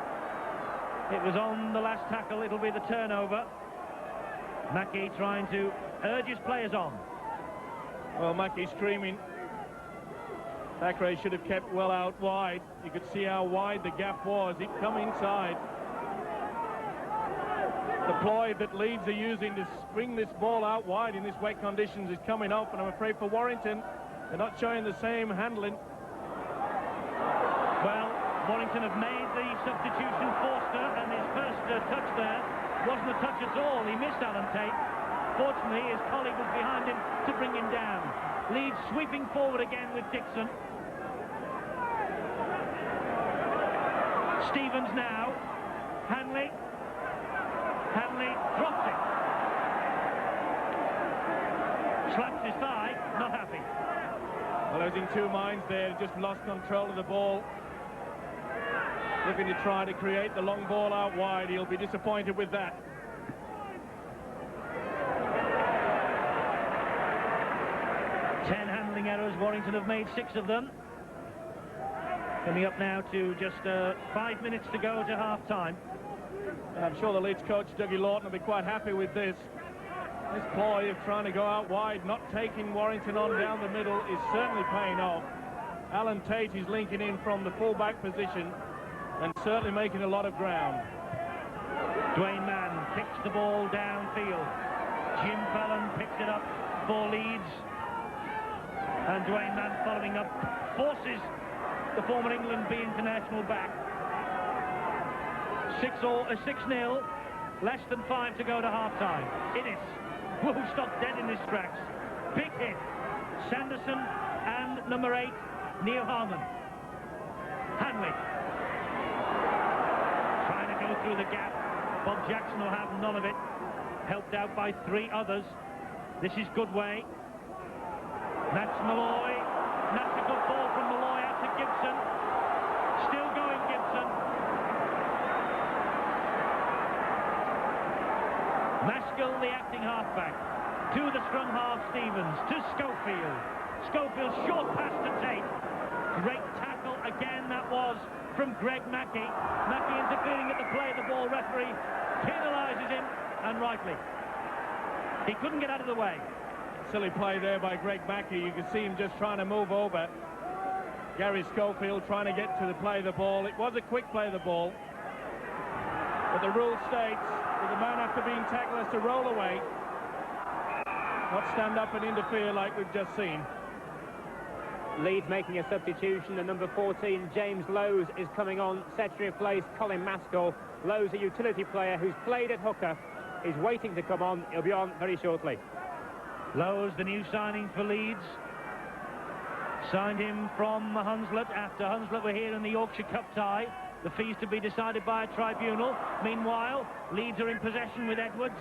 It was on the last tackle. It'll be the turnover. Mackey trying to urge his players on. Well, Mackey screaming. Thackeray should have kept well out wide. You could see how wide the gap was. He'd come inside. The ploy that Leeds are using to swing this ball out wide in this wet conditions is coming up, and I'm afraid for Warrington, they're not showing the same handling. Well, Warrington have made the substitution. Forster, and his first touch there wasn't a touch at all. He missed Alan Tate. Fortunately, his colleague was behind him to bring him down. Leeds sweeping forward again with Dixon. Stevens now. Hanley drops it. Slaps his thigh, not happy. Well, I was in two minds there, just lost control of the ball. Looking to try to create the long ball out wide. He'll be disappointed with that. Ten handling errors. Warrington have made 6 of them. Coming up now to just 5 minutes to go to half-time. I'm sure the Leeds coach, Doug Laughton, will be quite happy with this. This ploy of trying to go out wide, not taking Warrington on down the middle, is certainly paying off. Alan Tate is linking in from the full-back position and certainly making a lot of ground. Dwayne Mann picks the ball downfield. Jim Fallon picks it up for Leeds. And Dwayne Mann following up, forces the former England B international back. 6-0, less than 5 to go to half-time. Innes, who stopped dead in his tracks. Big hit. Sanderson and number 8, Neil Harmon. Hanley. Trying to go through the gap. Bob Jackson will have none of it. Helped out by 3 others. This is Goodway. That's Malloy. That's a good ball from Malloy out to Gibson. Still going, Gibson. Maskell, the acting halfback. To the scrum half, Stevens. To Schofield. Schofield, short pass to Tate. Great tackle again, that was from Greg Mackey. Mackey interfering at the play of the ball. Referee penalises him, and rightly. He couldn't get out of the way. Silly play there by Greg Mackey. You can see him just trying to move over. Gary Schofield trying to get to the play of the ball. It was a quick play of the ball. But the rule states that the man after being tackled has to roll away, not stand up and interfere like we've just seen. Leeds making a substitution, and number 14, James Lowes, is coming on, set to replace Colin Maskell. Lowes, a utility player who's played at hooker, is waiting to come on. He'll be on very shortly. Lowes, the new signing for Leeds. Signed him from Hunslet after Hunslet were here in the Yorkshire Cup tie. The fees to be decided by a tribunal. Meanwhile, Leeds are in possession with Edwards.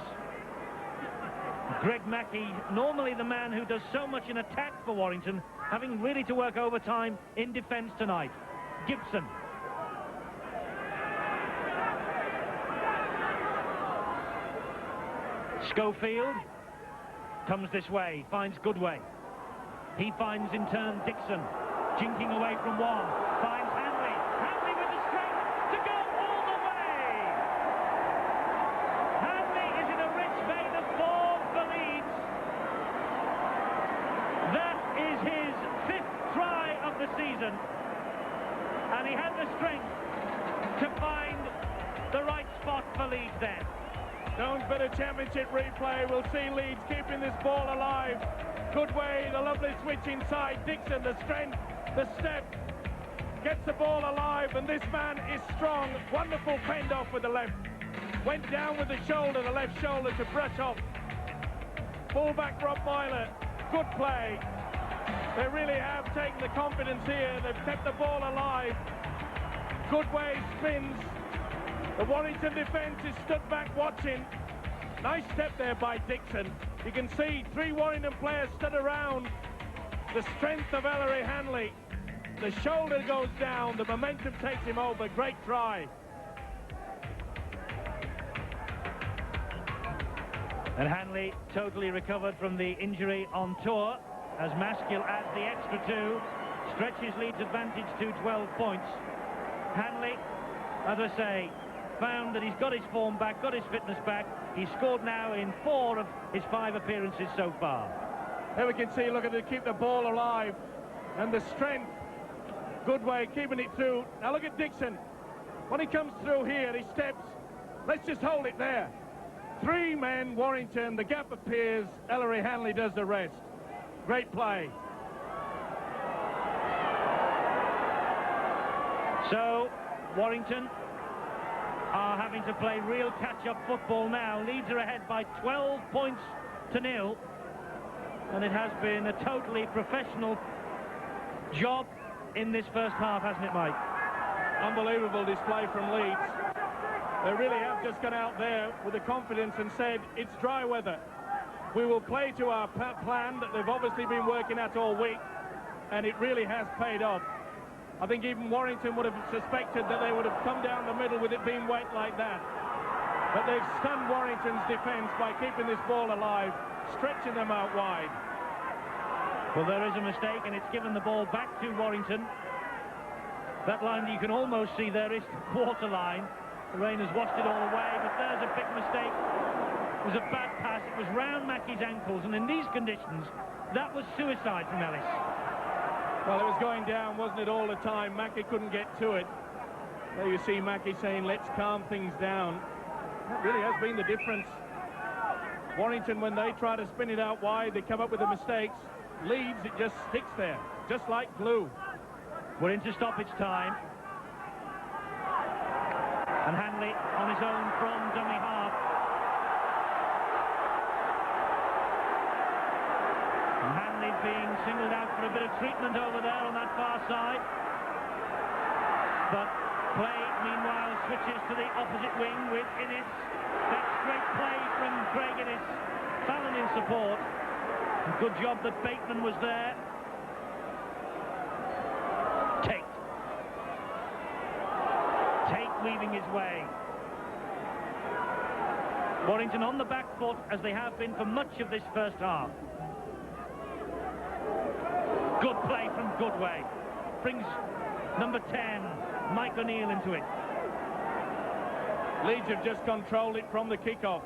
Greg Mackey, normally the man who does so much in attack for Warrington, having really to work overtime in defence tonight. Gibson. Schofield comes this way, finds Goodway. He finds in turn Dixon, jinking away from one, finds Hanley. Hanley with the strength to go all the way. Hanley is in a rich vein of form for Leeds. That is his 5th try of the season, and he had the strength to find the right spot for Leeds then. Stones better championship replay. We'll see Leeds keeping this ball alive. Goodway, the lovely switch inside. Dixon, the strength, the step, gets the ball alive, and this man is strong. Wonderful fend off with the left. Went down with the shoulder, the left shoulder to brush off. Fullback Rottweiler, good play. They really have taken the confidence here. They've kept the ball alive. Goodway spins. The Warrington defence is stood back watching. Nice step there by Dixon. You can see 3 Warrington players stood around. The strength of Ellery Hanley. The shoulder goes down. The momentum takes him over. Great try. And Hanley totally recovered from the injury on tour as Maskell adds the extra 2, stretches Leeds' advantage to 12 points. Hanley, as I say, found that he's got his form back, got his fitness back. He's scored now in 4 of his 5 appearances so far. There we can see, look at it, keep the ball alive. And the strength, Goodway keeping it through. Now look at Dixon. When he comes through here, he steps. Let's just hold it there. 3 men, Warrington, the gap appears. Ellery Hanley does the rest. Great play. So, Warrington are having to play real catch-up football now. Leeds are ahead by 12 points to 0. And it has been a totally professional job in this first half, hasn't it, Mike? Unbelievable display from Leeds. They really have just gone out there with the confidence and said, it's dry weather. We will play to our plan that they've obviously been working at all week, and it really has paid off. I think even Warrington would have suspected that they would have come down the middle with it being wet like that. But they've stunned Warrington's defence by keeping this ball alive, stretching them out wide. Well, there is a mistake, and it's given the ball back to Warrington. That line you can almost see there is the quarter line. The rain has washed it all away, but there's a big mistake. It was a bad pass. It was round Mackey's ankles, and in these conditions, that was suicide from Ellis. Well, it was going down, wasn't it, all the time? Mackey couldn't get to it. There you see Mackey saying, let's calm things down. That really has been the difference. Warrington, when they try to spin it out wide, they come up with the mistakes. Leeds, it just sticks there, just like glue. We're into stoppage time. And Hanley on his own from dummy half. And Hanley being singled out for a bit of treatment over there on that far side. But play, meanwhile, switches to the opposite wing with Innes. That's great play from Craig Innes. Fallon in support. Good job that Bateman was there. Tate weaving his way. Warrington on the back foot, as they have been for much of this first half. Good play from Goodway. Brings number 10, Mike O'Neill, into it. Leeds have just controlled it from the kick-off.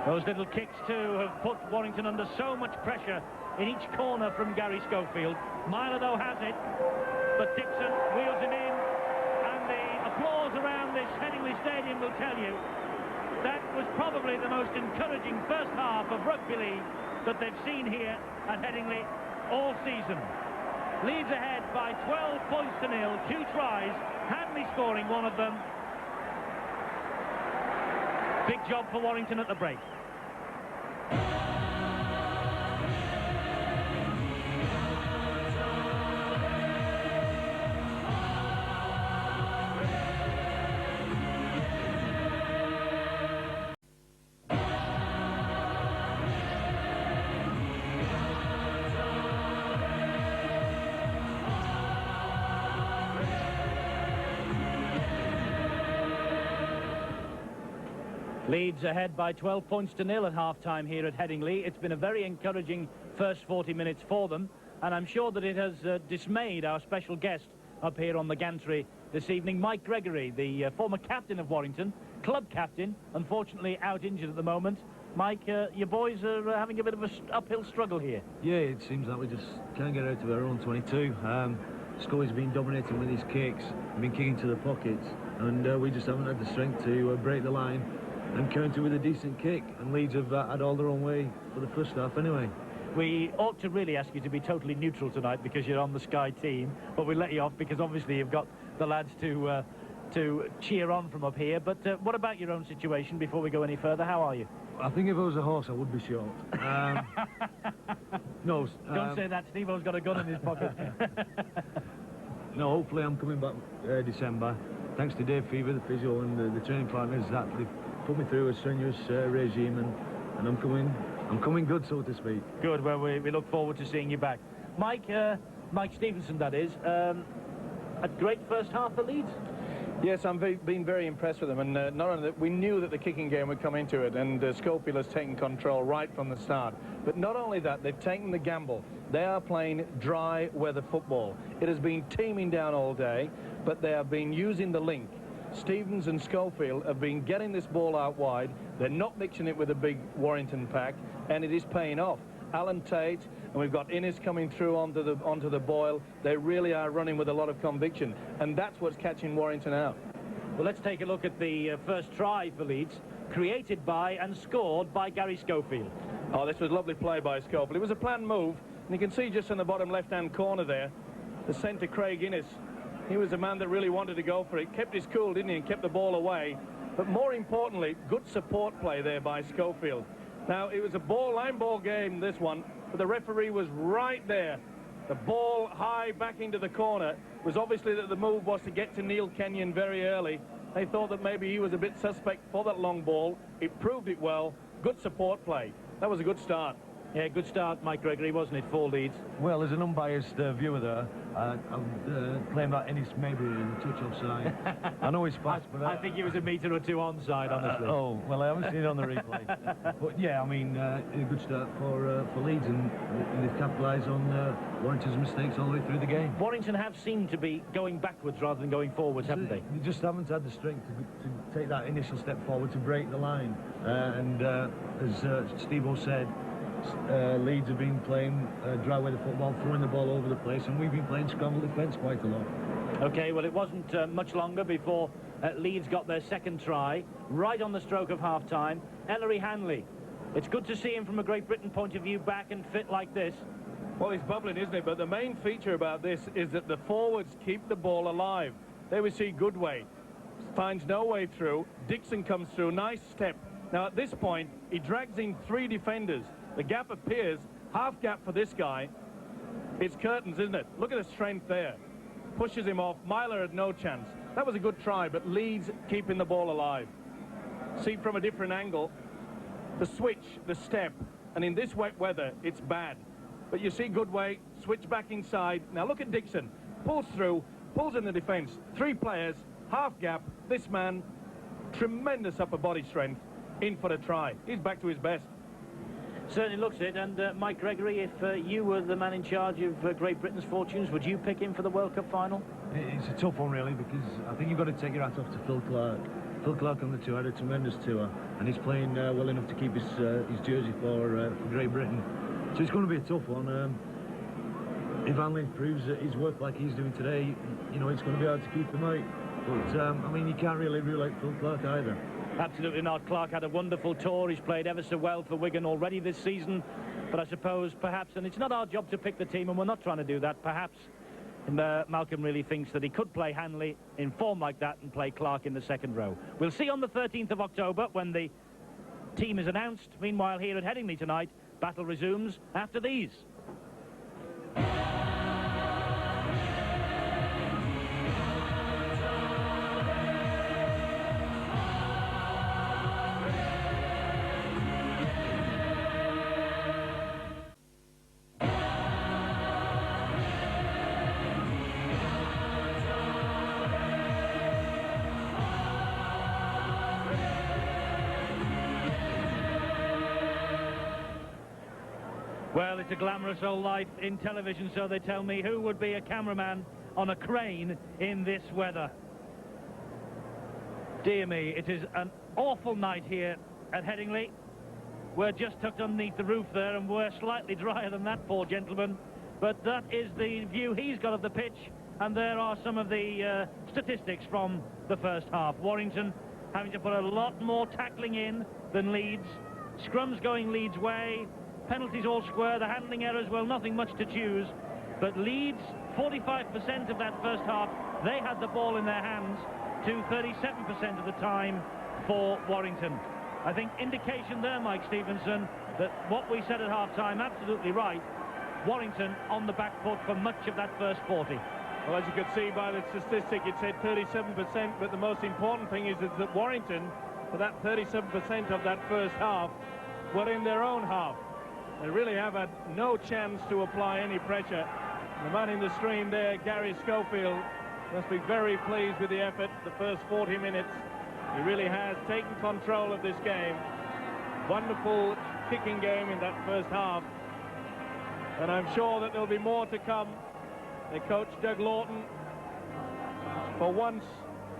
Those little kicks, too, have put Warrington under so much pressure in each corner from Gary Schofield. Myler, though, has it, but Dixon wheels him in, and the applause around this Headingley Stadium will tell you that was probably the most encouraging first half of rugby league that they've seen here at Headingley all season. Leeds ahead by 12 points to 0, 2 tries, Hanley scoring one of them. Big job for Warrington at the break. Leeds ahead by 12 points to 0 at half-time here at Headingley. It's been a very encouraging first 40 minutes for them, and I'm sure that it has dismayed our special guest up here on the gantry this evening, Mike Gregory, the former captain of Warrington, club captain, unfortunately out injured at the moment. Mike, your boys are having a bit of an uphill struggle here. Yeah, it seems like we just can't get out of our own 22. Scully's been dominating with his kicks, been kicking to the pockets, and we just haven't had the strength to break the line and counter with a decent kick, and Leeds have had all their own way for the first half anyway. We ought to really ask you to be totally neutral tonight because you're on the Sky team, but we'll let you off because obviously you've got the lads to cheer on from up here. But what about your own situation before we go any further? How are you? I think if I was a horse I would be short. No. Don't say that, Steve-O's got a gun in his pocket. No, hopefully I'm coming back December. Thanks to Dave Fever, the physio, and the training partners that they've put me through a strenuous regime, and I'm coming good, so to speak. Good. Well, we look forward to seeing you back. Mike Stevenson, that is. A great first half for Leeds. Yes, I'm been very impressed with them, and not only that, we knew that the kicking game would come into it, and Schofield has taken control right from the start. But not only that, they've taken the gamble. They are playing dry weather football. It has been teeming down all day, but they have been using the link. Stevens and Schofield have been getting this ball out wide. They're not mixing it with a big Warrington pack, and it is paying off. Alan Tate, and we've got Innes coming through onto the Boyle. They really are running with a lot of conviction, and that's what's catching Warrington out. Well, let's take a look at the first try for Leeds, created by and scored by Gary Schofield. Oh, this was a lovely play by Schofield. It was a planned move, and you can see just in the bottom left-hand corner there, the centre Craig Innes. He was the man that really wanted to go for it. Kept his cool, didn't he, and kept the ball away. But more importantly, good support play there by Schofield. Now, it was a line ball game, this one, but the referee was right there. The ball high back into the corner was obviously that the move was to get to Neil Kenyon very early. They thought that maybe he was a bit suspect for that long ball. It proved it well. Good support play. That was a good start. Yeah, good start, Mike Gregory, wasn't it, for Leeds? Well, as an unbiased viewer there, I'll claim that Ennis maybe a touch offside. I know he's fast, but... I think he was a metre or two onside, honestly. Oh, well, I haven't seen it on the replay. But, yeah, I mean, a good start for Leeds, and they've capitalised on Warrington's mistakes all the way through the game. Warrington have seemed to be going backwards rather than going forwards, haven't they? They just haven't had the strength to take that initial step forward to break the line. As Steve-O said, Leeds have been playing dry weather football, throwing the ball over the place, and we've been playing scramble defence quite a lot. OK, well, it wasn't much longer before Leeds got their second try, right on the stroke of half-time. Ellery Hanley. It's good to see him from a Great Britain point of view back and fit like this. Well, he's bubbling, isn't it? But the main feature about this is that the forwards keep the ball alive. There we see Goodway. Finds no way through. Dixon comes through. Nice step. Now, at this point, he drags in 3 defenders. The gap appears, half gap for this guy. It's curtains, isn't it? Look at the strength there. Pushes him off. Myler had no chance. That was a good try, but Leeds keeping the ball alive. See from a different angle, the switch, the step, and in this wet weather, it's bad. But you see Goodway, switch back inside. Now look at Dixon. Pulls through, pulls in the defence. 3 players, half gap. This man, tremendous upper body strength, in for the try. He's back to his best. Certainly looks it, and Mike Gregory, if you were the man in charge of Great Britain's fortunes, would you pick him for the World Cup final? It's a tough one, really, because I think you've got to take your hat off to Phil Clark. Phil Clark on the tour had a tremendous tour, and he's playing well enough to keep his jersey for Great Britain. So it's going to be a tough one. If Hanley proves his work like he's doing today, you know, it's going to be hard to keep him out. But, I mean, you can't really rule out Phil Clark either. Absolutely not. Clark had a wonderful tour. He's played ever so well for Wigan already this season. But I suppose perhaps, and it's not our job to pick the team, and we're not trying to do that, perhaps Malcolm really thinks that he could play Hanley in form like that and play Clark in the second row. We'll see on the 13th of October when the team is announced. Meanwhile, here at Headingley tonight, battle resumes after these. Well, it's a glamorous old life in television, so they tell me. Who would be a cameraman on a crane in this weather? Dear me, it is an awful night here at Headingley. We're just tucked underneath the roof there, and we're slightly drier than that, poor gentleman. But that is the view he's got of the pitch, and there are some of the statistics from the first half. Warrington having to put a lot more tackling in than Leeds. Scrums going Leeds' way. Penalties all square, the handling errors, well, nothing much to choose. But Leeds, 45% of that first half, they had the ball in their hands, to 37% of the time for Warrington. I think indication there, Mike Stevenson, that what we said at half-time, absolutely right. Warrington on the back foot for much of that first 40. Well, as you could see by the statistic, it said 37%, but the most important thing is that Warrington, for that 37% of that first half, were in their own half. They really have had no chance to apply any pressure. The man in the stream there, Gary Schofield, must be very pleased with the effort the first 40 minutes. He really has taken control of this game. Wonderful kicking game in that first half. And I'm sure that there'll be more to come. The coach, Doug Laughton, for once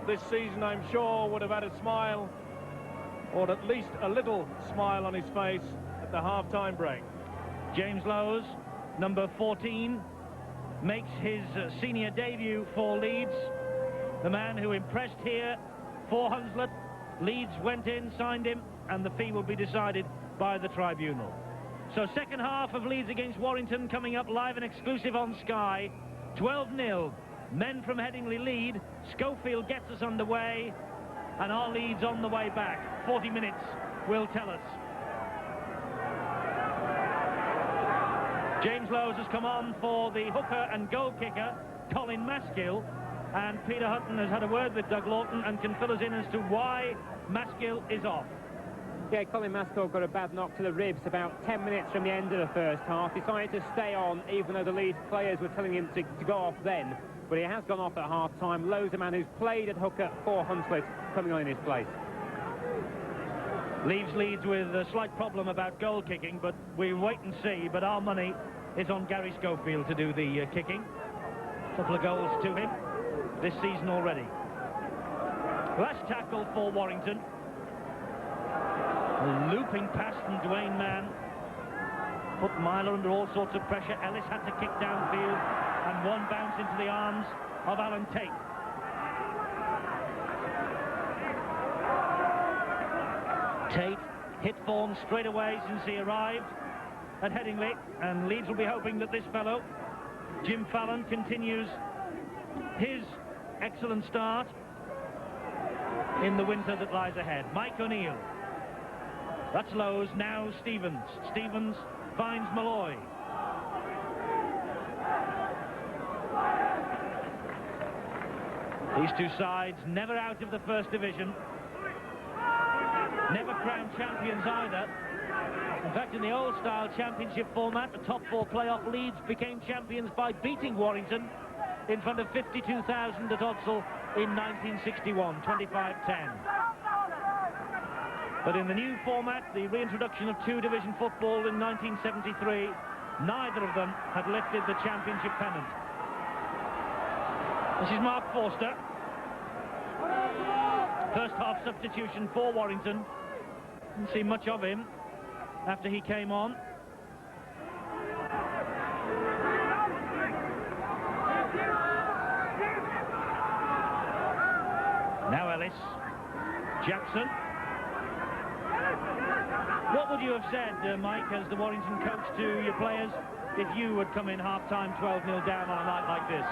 this season, I'm sure, would have had a smile, or at least a little smile on his face at the half-time break. James Lowes, number 14, makes his senior debut for Leeds. The man who impressed here for Hunslet. Leeds went in, signed him, and the fee will be decided by the tribunal. So second half of Leeds against Warrington coming up live and exclusive on Sky. 12-0. Men from Headingley lead. Schofield gets us underway, and our Leeds on the way back. 40 minutes will tell us. James Lowes has come on for the hooker and goal kicker, Colin Maskill, and Peter Hutton has had a word with Doug Laughton and can fill us in as to why Maskill is off. Yeah, Colin Maskill got a bad knock to the ribs about 10 minutes from the end of the first half. Decided to stay on, even though the Leeds players were telling him to go off then. But he has gone off at half-time. Lowes, a man who's played at hooker for Hunslet, coming on in his place. Leaves Leeds with a slight problem about goal kicking, but we'll wait and see. But our money is on Gary Schofield to do the kicking. A couple of goals to him this season already. Last tackle for Warrington. A looping pass from Dwayne Mann. Put Myler under all sorts of pressure. Ellis had to kick downfield, and one bounce into the arms of Alan Tate. Tate hit form straight away since he arrived at Headingley, and Leeds will be hoping that this fellow, Jim Fallon, continues his excellent start in the winter that lies ahead. Mike O'Neill. That's Lowes, now Stevens. Stevens finds Malloy. These two sides never out of the first division. Never crowned champions either. In fact, in the old-style championship format, the top four playoff Leeds became champions by beating Warrington in front of 52,000 at Odsal in 1961, 25-10. But in the new format, the reintroduction of two-division football in 1973, neither of them had lifted the championship pennant. This is Mark Forster. First half substitution for Warrington. Didn't see much of him after he came on. Now Ellis. Jackson. What would you have said, Mike, as the Warrington coach to your players if you would come in half-time 12-0 down on a night like this?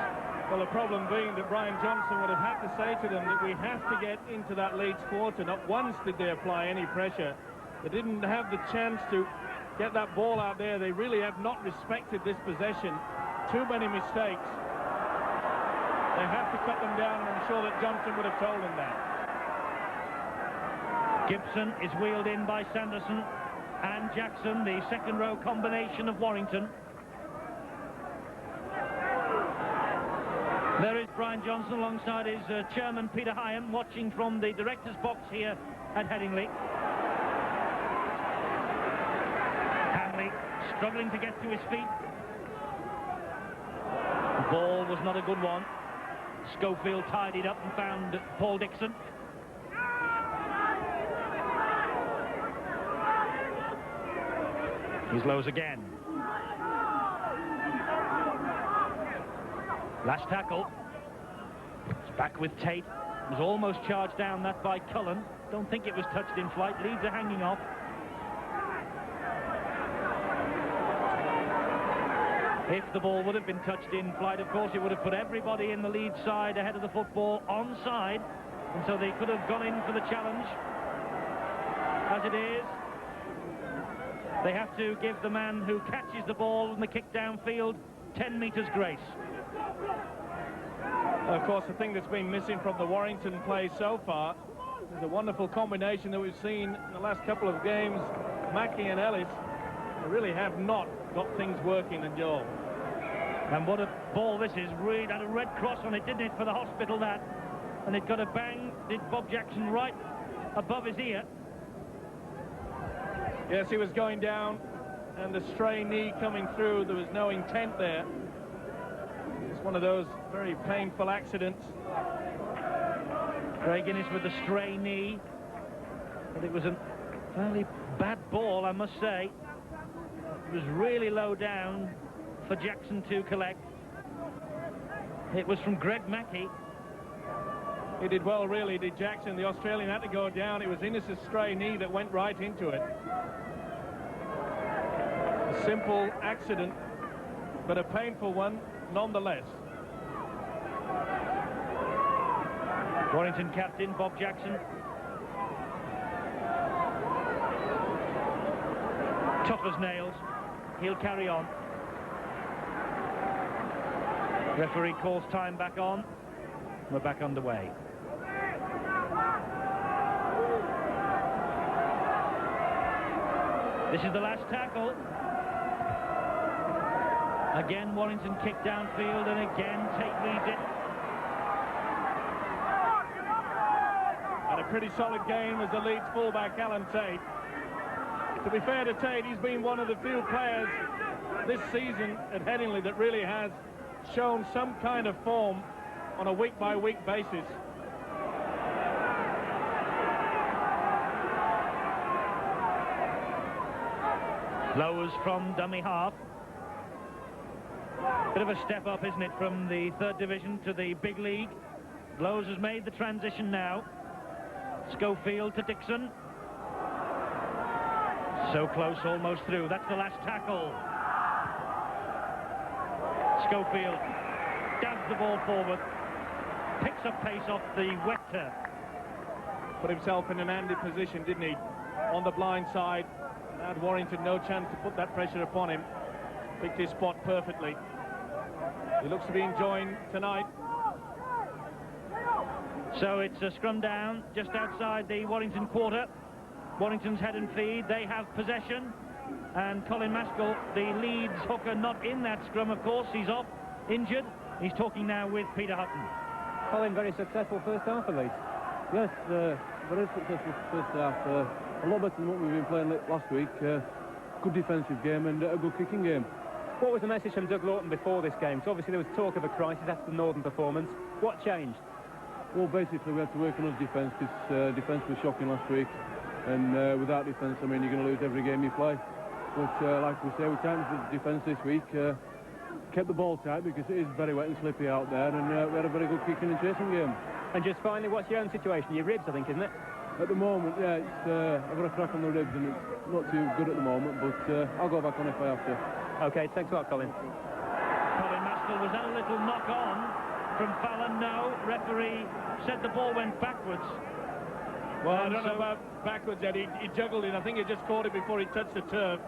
Well, the problem being that Brian Johnson would have had to say to them that we have to get into that Leeds quarter. Not once did they apply any pressure. They didn't have the chance to get that ball out there. They really have not respected this possession. Too many mistakes. They have to cut them down, and I'm sure that Johnson would have told them that. Gibson is wheeled in by Sanderson and Jackson, the second row combination of Warrington. There is Brian Johnson alongside his chairman Peter Hyam, watching from the director's box here at Headingley. Hanley struggling to get to his feet. The ball was not a good one. Schofield tidied up and found Paul Dixon. He's Lowes again. Last tackle. It's back with Tate. Was almost charged down that by Cullen. Don't think it was touched in flight. Leeds are hanging off. If the ball would have been touched in flight, of course, it would have put everybody in the Leeds side ahead of the football onside, and so they could have gone in for the challenge. As it is, they have to give the man who catches the ball in the kick downfield 10 metres grace. Of course, the thing that's been missing from the Warrington play so far is a wonderful combination that we've seen in the last couple of games. Mackey and Ellis, they really have not got things working in Joel. And what a ball this is. Reed had a red cross on it, didn't it, for the hospital, that. And it got a bang, did Bob Jackson, right above his ear. Yes, he was going down, and the stray knee coming through. There was no intent there. It's one of those very painful accidents. Craig Innes with the stray knee. But it was a fairly bad ball, I must say. It was really low down for Jackson to collect. It was from Greg Mackey. He did well, really, did Jackson. The Australian had to go down. It was Innes' stray knee that went right into it. A simple accident, but a painful one nonetheless. Warrington captain Bob Jackson. Tough as nails. He'll carry on. Referee calls time back on. We're back underway. This is the last tackle. Again, Warrington kicked downfield, and again, Tate leads it. And a pretty solid game as the Leeds fullback, Alan Tate. To be fair to Tate, he's been one of the few players this season at Headingley that really has shown some kind of form on a week-by-week basis. Lowers from dummy half. Bit of a step up, isn't it, from the third division to the big league. Lowers has made the transition now. Schofield to Dixon. So close, almost through. That's the last tackle. Schofield dabs the ball forward, picks up pace off the wet turf. Put himself in an handy position, didn't he? On the blind side. Had Warrington no chance to put that pressure upon him. Picked his spot perfectly. He looks to be enjoying tonight. So it's a scrum down just outside the Warrington quarter. Warrington's head and feed. They have possession. And Colin Maskell, the Leeds hooker, not in that scrum, of course. He's off, injured. He's talking now with Peter Hutton. Colin, very successful first half for Leeds. Yes, very successful first half. A lot better than what we've been playing last week. Good defensive game and a good kicking game. What was the message from Doug Laughton before this game? So obviously there was talk of a crisis after the Northern performance. What changed? Well, basically we had to work on our defence because defence was shocking last week. And without defence, I mean, you're going to lose every game you play. But like we say, we tightened the defence this week. Kept the ball tight because it is very wet and slippy out there. And we had a very good kicking and chasing game. And just finally, what's your own situation? Your ribs, I think, isn't it? At the moment, yeah, I've got a crack on the ribs and it's not too good at the moment, but I'll go back on if I have to. OK, thanks a lot, Colin. Colin Maskell, was that a little knock on from Fallon? No, referee said the ball went backwards. Well, I don't know about backwards, Ed. He juggled it. I think he just caught it before he touched the turf.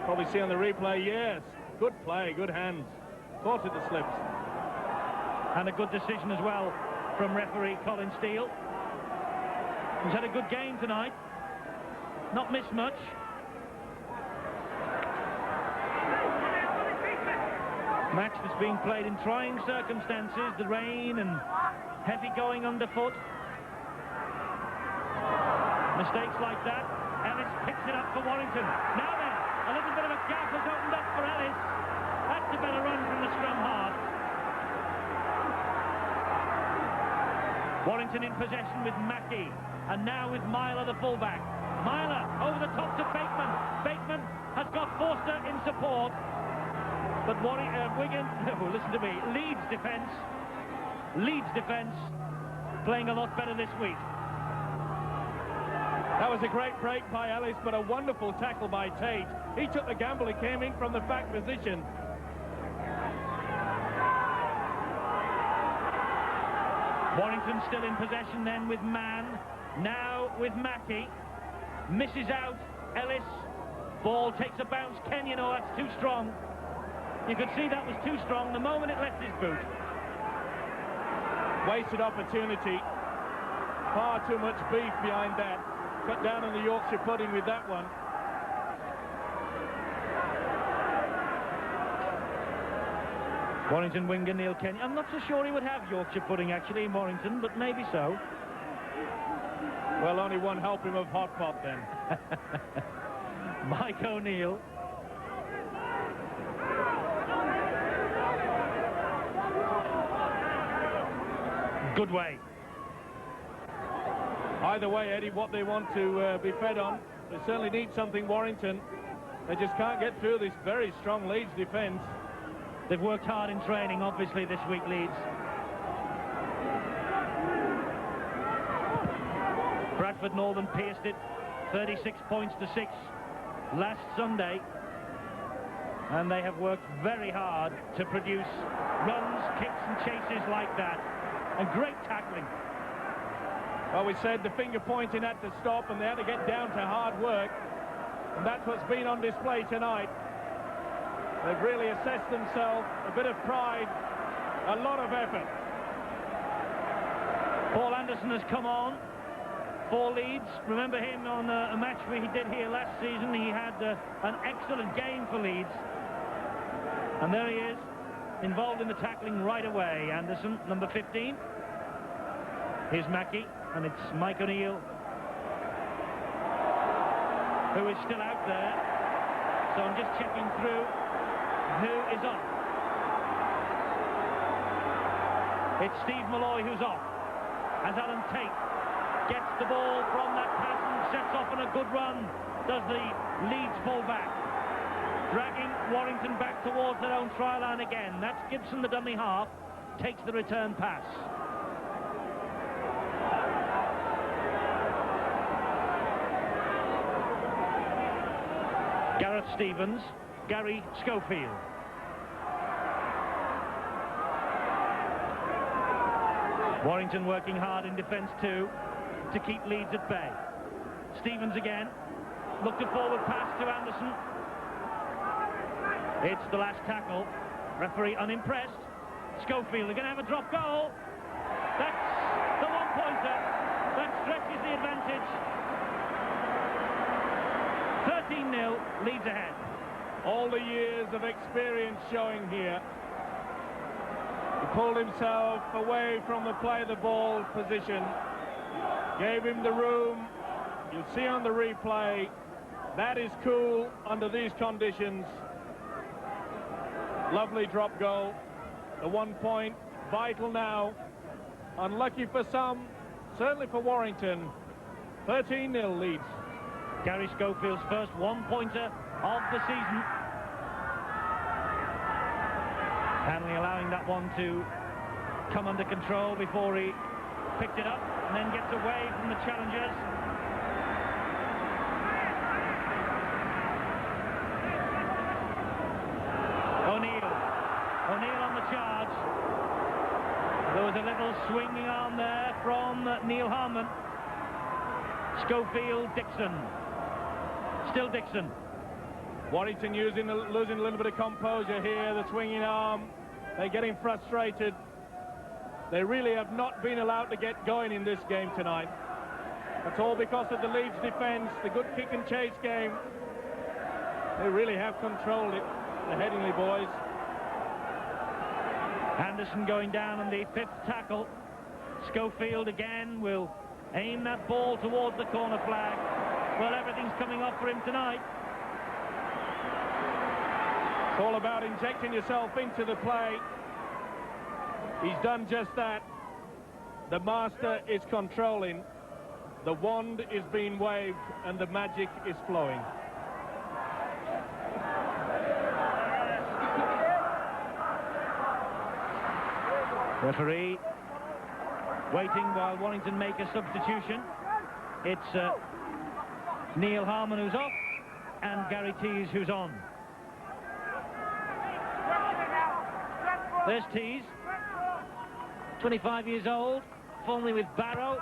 Probably see on the replay, yes. Good play, good hands. Caught at the slips. And a good decision as well from referee Colin Steele. He's had a good game tonight. Not missed much. Match that's being played in trying circumstances. The rain and heavy going underfoot. Mistakes like that. Ellis picks it up for Warrington. Now then, a little bit of a gap has opened up for Ellis. That's a better run from the scrum half. Warrington in possession with Mackey. And now with Myler, the fullback. Myler over the top to Bateman. Bateman has got Forster in support. But Wigan, listen to me, Leeds defence playing a lot better this week. That was a great break by Ellis, but a wonderful tackle by Tate. He took the gamble. He came in from the back position. Warrington still in possession then with Mann. Now with Mackey. Misses out. Ellis. Ball takes a bounce. Kenyon, oh, that's too strong. You could see that was too strong the moment it left his boot. Wasted opportunity. Far too much beef behind that. Cut down on the Yorkshire pudding with that one. Warrington winger Neil Kenny. I'm not so sure he would have Yorkshire pudding actually in Warrington, but maybe so. Well, only one helping of hot pot then. Mike O'Neill. Good way. Either way, Eddie, what they want to be fed on, they certainly need something, Warrington. They just can't get through this very strong Leeds defence. They've worked hard in training, obviously, this week, Leeds. Bradford Northern pierced it 36 points to 6 last Sunday. And they have worked very hard to produce runs, kicks and chases like that. And great tackling. Well, we said the finger pointing had to stop and they had to get down to hard work. And that's what's been on display tonight. They've really assessed themselves, a bit of pride, a lot of effort. Paul Anderson has come on for Leeds. Remember him on a match he did here last season. He had an excellent game for Leeds. And there he is, involved in the tackling right away. Anderson, number 15. Here's Mackey, and it's Mike O'Neill who is still out there. So I'm just checking through who is off. It's Steve Malloy who's off, as Alan Tate gets the ball from that pass and sets off on a good run. Does the Leeds full-back, dragging Warrington back towards their own try line again. That's Gibson, the dummy half, takes the return pass. Gareth Stevens, Gary Schofield. Warrington working hard in defence too to keep Leeds at bay. Stevens again, looked a forward pass to Anderson. It's the last tackle. Referee unimpressed. Schofield, they're going to have a drop goal. That's the one-pointer. That stretches the advantage. 13-0, Leeds ahead. All the years of experience showing here. He pulled himself away from the play of the ball position. Gave him the room. You'll see on the replay, that is cool under these conditions. Lovely drop goal. The 1 point, vital now. Unlucky for some, certainly for Warrington. 13-0 Leeds. Gary Schofield's first one-pointer of the season. Hanley allowing that one to come under control before he picked it up and then gets away from the challengers. O'Neill on the charge. There was a little swinging arm there from Neil Harmon. Schofield, Dixon. Still Dixon. Warrington losing a little bit of composure here, the swinging arm. They're getting frustrated. They really have not been allowed to get going in this game tonight. That's all because of the Leeds defence, the good kick and chase game. They really have controlled it, the Headingley boys. Anderson going down on the 5th tackle. Schofield again will aim that ball towards the corner flag. Well, everything's coming off for him tonight. It's all about injecting yourself into the play. He's done just that. The master is controlling. The wand is being waved and the magic is flowing. Referee waiting while Warrington make a substitution. It's Neil Harmon who's off and Gary Tees who's on. There's Tees, 25 years old, formerly with Barrow.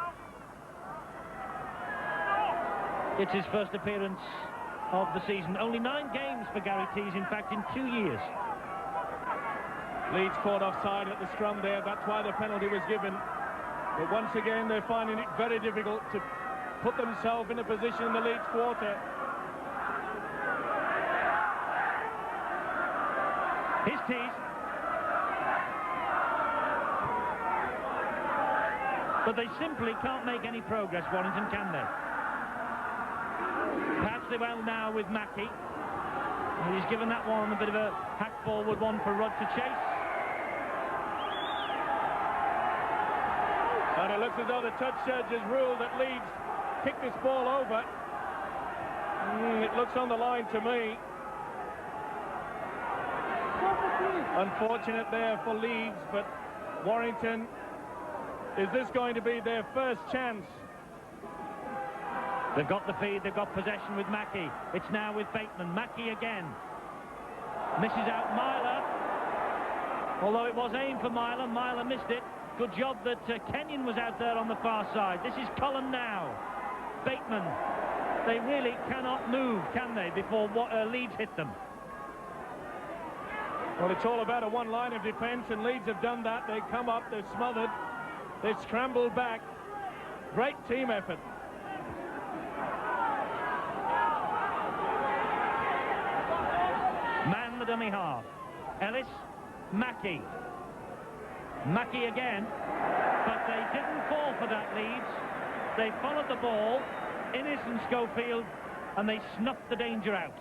It's his first appearance of the season. Only 9 games for Gary Tees, in fact, in 2 years. Leeds caught offside at the scrum there. That's why the penalty was given. But once again, they're finding it very difficult to put themselves in a position in the Leeds quarter. Here's Tees. But they simply can't make any progress, Warrington, can they? Perhaps they will now with Mackey. He's given that one a bit of a hack forward one for Rudd to chase. And it looks as though the touch judge has ruled that Leeds kick this ball over. It looks on the line to me. Unfortunate there for Leeds, but Warrington, is this going to be their first chance? They've got the feed, they've got possession with Mackey. It's now with Bateman. Mackey again. Misses out Myler. Although it was aimed for Myler, Myler missed it. Good job that Kenyon was out there on the far side. This is Cullen now. Bateman. They really cannot move, can they, before Leeds hit them? Well, it's all about a one line of defence, and Leeds have done that. They've come up, they've smothered, they've scrambled back. Great team effort. Man the dummy half. Ellis, Mackey. Mackey again, but they didn't fall for that, Leeds. They followed the ball, Innes and Schofield, and they snuffed the danger out.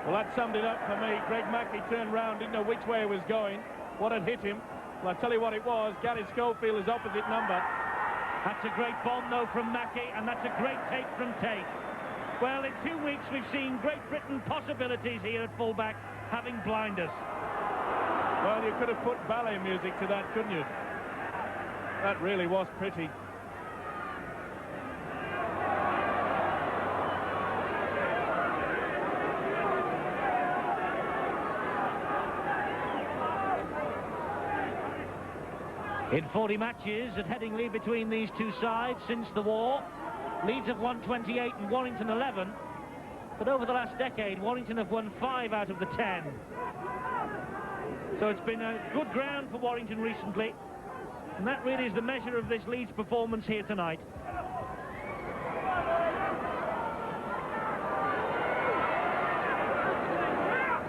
Well, that summed it up for me. Greg Mackey turned round, didn't know which way he was going, what had hit him. Well, I'll tell you what it was. Gary Schofield, his opposite number. That's a great bomb, though, from Mackey, and that's a great take from Tate. Well, in 2 weeks, we've seen Great Britain possibilities here at fullback, having blinders. Well, you could have put ballet music to that, couldn't you? That really was pretty. In 40 matches at Headingley between these two sides since the war, Leeds have won 28 and Warrington 11. But over the last decade, Warrington have won 5 out of the 10. So it's been a good ground for Warrington recently, and that really is the measure of this Leeds performance here tonight.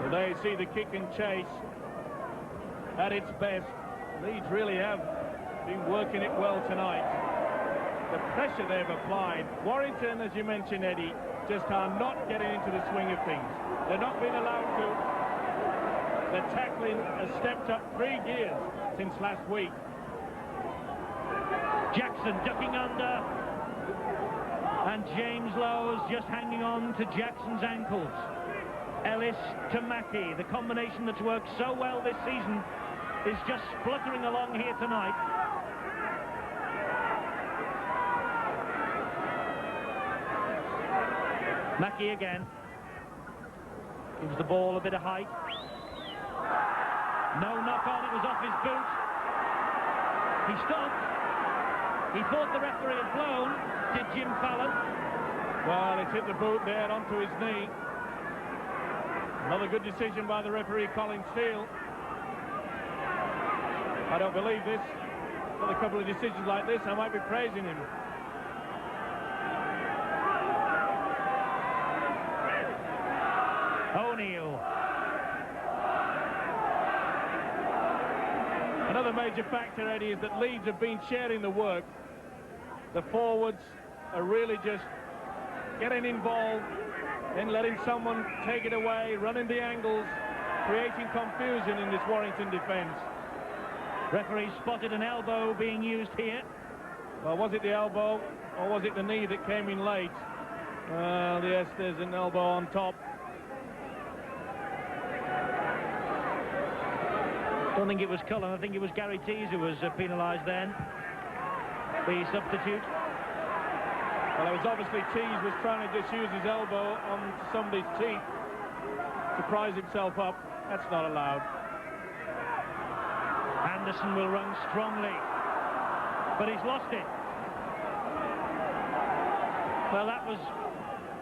Well, there you see the kick and chase at its best. Leeds really have been working it well tonight. The pressure they've applied. Warrington, as you mentioned, Eddie, just are not getting into the swing of things. They're not being allowed to. The tackling has stepped up 3 gears since last week. Jackson ducking under, and James Lowe's just hanging on to Jackson's ankles. Ellis to Mackey, the combination that's worked so well this season is just spluttering along here tonight. Mackey again. Gives the ball a bit of height. No knock on, it was off his boot. He stopped. He thought the referee had blown, did Jim Fallon. Well, it hit the boot there onto his knee. Another good decision by the referee, Colin Steele. I don't believe this. With a couple of decisions like this, I might be praising him. O'Neill. Another major factor, Eddie, is that Leeds have been sharing the work. The forwards are really just getting involved, then letting someone take it away, running the angles, creating confusion in this Warrington defence. Referee spotted an elbow being used here. Well, was it the elbow or was it the knee that came in late? Well, yes, there's an elbow on top. I don't think it was Cullen, I think it was Gary Tees who was penalised then. The substitute. Well, it was obviously Tees was trying to just use his elbow on somebody's teeth to prise himself up. That's not allowed. Anderson will run strongly, but he's lost it. Well, that was